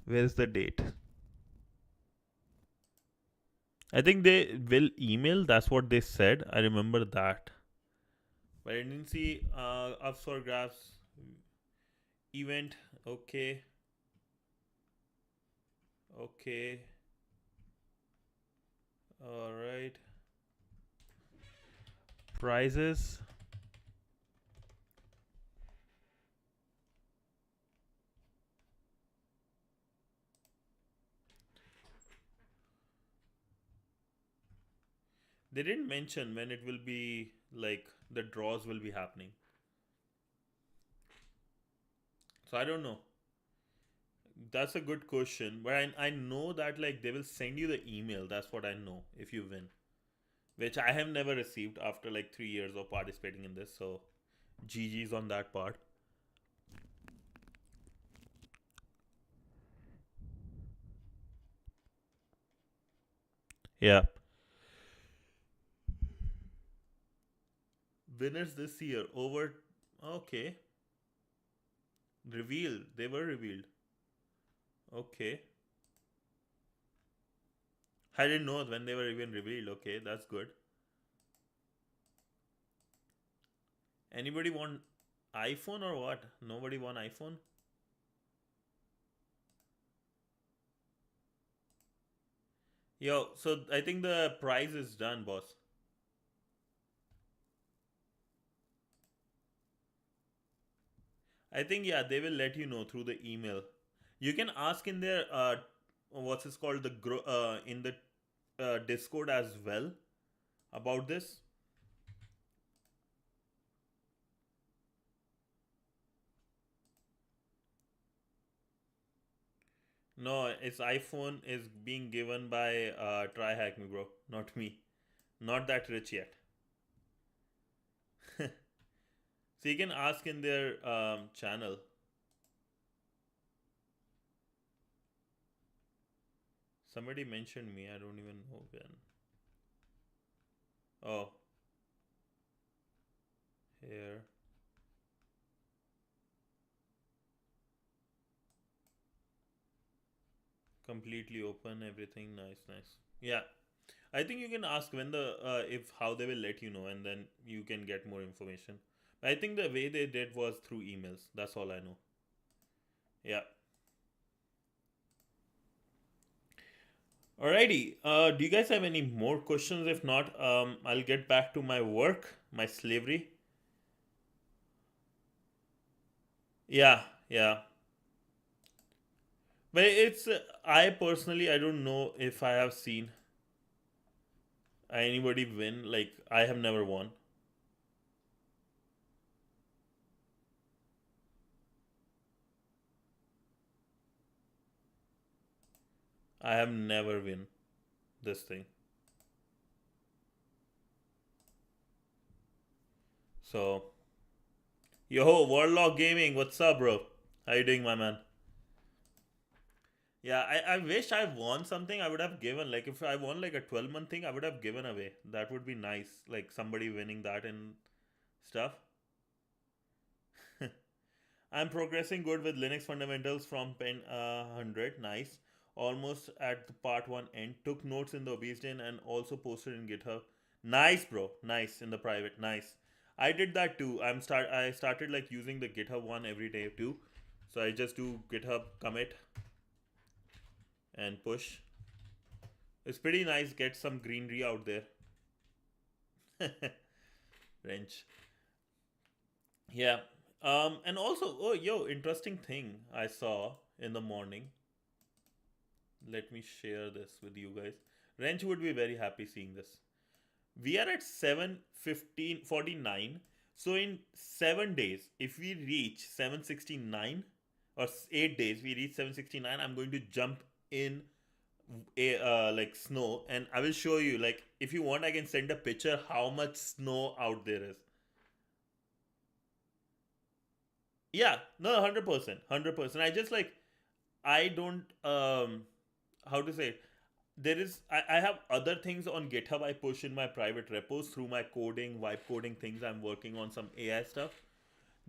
Where's the date? I think they will email. That's what they said. I remember that. But I didn't see ups for graphs event. Okay. Okay. All right. Prizes. They didn't mention when it will be like the draws will be happening. So I don't know. That's a good question. But I know that like they will send you the email. That's what I know if you win. Which I have never received after like 3 years of participating in this. So GG's on that part. Yeah. Winners this year over. Okay. Revealed. They were revealed. Okay. I didn't know when they were even revealed. Okay, that's good. Anybody want iPhone or what? Nobody want iPhone? Yo, so I think the prize is done, boss. I think yeah, they will let you know through the email. You can ask in their what's it called in the Discord as well about this. No, its iPhone is being given by TryHackMe, bro, not me. Not that rich yet. So you can ask in their channel. Somebody mentioned me. I don't even know when. Oh, here. Completely open. Everything nice, nice. Yeah, I think you can ask when the if how they will let you know, and then you can get more information. I think the way they did was through emails. That's all I know. Yeah. Alrighty. Do you guys have any more questions? If not, I'll get back to my work, my slavery. Yeah, yeah. But it's I personally I don't know if I have seen anybody win. Like I have never won. I have never win this thing. So yo, Warlock Gaming, what's up, bro? How you doing, my man? Yeah, I wish I won something. I would have given like if I won like a 12-month thing, I would have given away. That would be nice. Like somebody winning that and stuff. I'm progressing good with Linux fundamentals from pen 100. Nice. Almost at the part 1 end. Took notes in the obesity and also posted in GitHub. Nice, bro. Nice in the private. Nice. I did that too. I started like using the GitHub one every day too. So I just do GitHub commit and push. It's pretty nice. Get some greenery out there. Wrench. Yeah. And also, oh, yo, interesting thing I saw in the morning. Let me share this with you guys. Wrench would be very happy seeing this. We are at 7:15:49. So in 7 days, if we reach 769, or 8 days, we reach 769, I'm going to jump in like snow, and I will show you. Like, if you want, I can send a picture how much snow out there is. Yeah, no, 100%, 100%. I just like, I don't how to say it? There is, I have other things on GitHub I push in my private repos through my coding, vibe coding things. I'm working on some AI stuff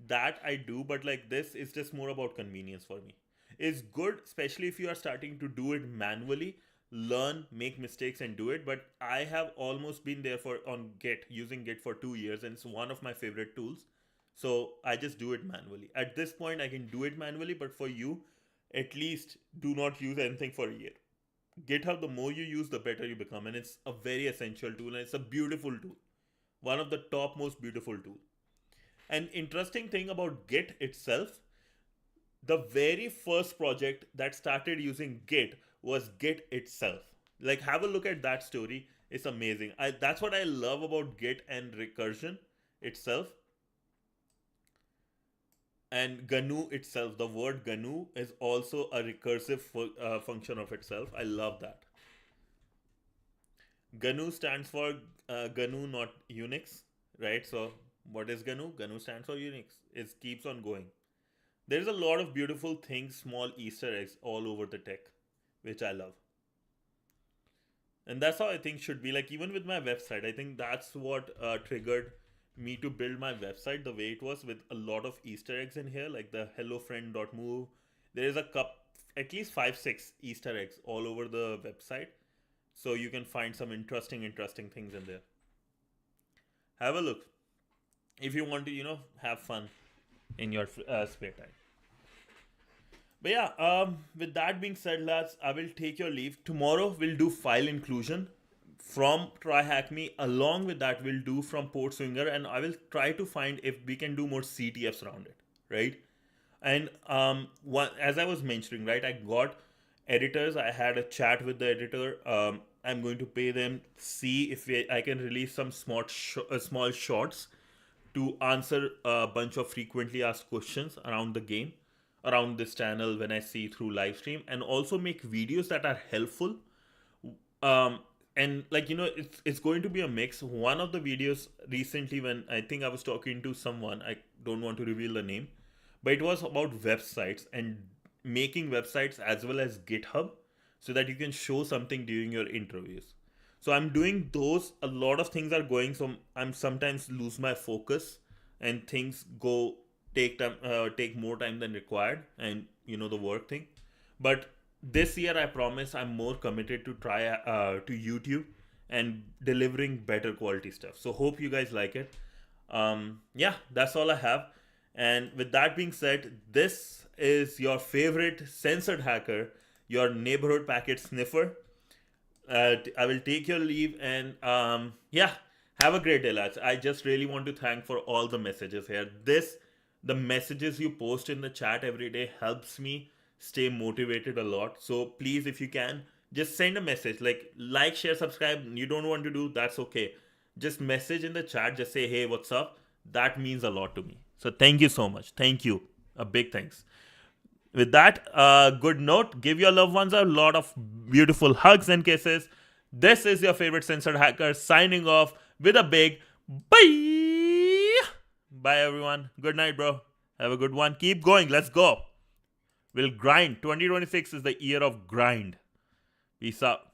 that I do, but like this is just more about convenience for me. It's good, especially if you are starting to do it manually, learn, make mistakes, and do it. But I have almost been there for on Git, using Git for 2 years, and it's one of my favorite tools. So I just do it manually. At this point, I can do it manually, but for you, at least do not use anything for a year. GitHub, the more you use, the better you become, and it's a very essential tool, and it's a beautiful tool, one of the top most beautiful tool. An interesting thing about Git itself, the very first project that started using Git was Git itself. Like, have a look at that story. It's amazing. That's what I love about Git and recursion itself. And GNU itself, the word GNU is also a recursive function of itself. I love that. GNU stands for GNU, not Unix, right? So what is GNU? GNU stands for Unix. It keeps on going. There's a lot of beautiful things, small Easter eggs all over the tech, which I love. And that's how I think should be. Like, even with my website, I think that's what triggered me to build my website the way it was, with a lot of Easter eggs in here, like the hellofriend.move. There is at least 5, 6 Easter eggs all over the website. So you can find some interesting things in there. Have a look if you want to, have fun in your spare time. But yeah, with that being said, lads, I will take your leave. Tomorrow we'll do file inclusion from TryHackMe. Along with that, we'll do from PortSwigger, and I will try to find if we can do more CTFs around it, right? And as I was mentioning, right, I got editors. I had a chat with the editor. I'm going to pay them, see if I can release some small shorts to answer a bunch of frequently asked questions around the game, around this channel when I see through live stream, and also make videos that are helpful. And like, it's going to be a mix. One of the videos recently, when I think I was talking to someone, I don't want to reveal the name, but it was about websites and making websites as well as GitHub, so that you can show something during your interviews. So I'm doing those. A lot of things are going, so I'm sometimes lose my focus, and things take more time than required, and the work thing. But this year, I promise I'm more committed to to YouTube and delivering better quality stuff. So hope you guys like it. Yeah, that's all I have. And with that being said, this is your favorite censored hacker, your neighborhood packet sniffer. I will take your leave, and yeah, have a great day, lads. I just really want to thank for all the messages here. The messages you post in the chat every day helps me stay motivated a lot. So please, if you can, just send a message, like, share, subscribe. You don't want to do, that's okay. Just message in the chat, just say, hey, what's up? That means a lot to me. So thank you so much. Thank you. A big thanks. With that, good note, give your loved ones a lot of beautiful hugs and kisses. This is your favorite censored hacker signing off with a big bye. Bye, everyone. Good night, bro. Have a good one. Keep going. Let's go. We'll grind. 2026 is the year of grind. Peace out.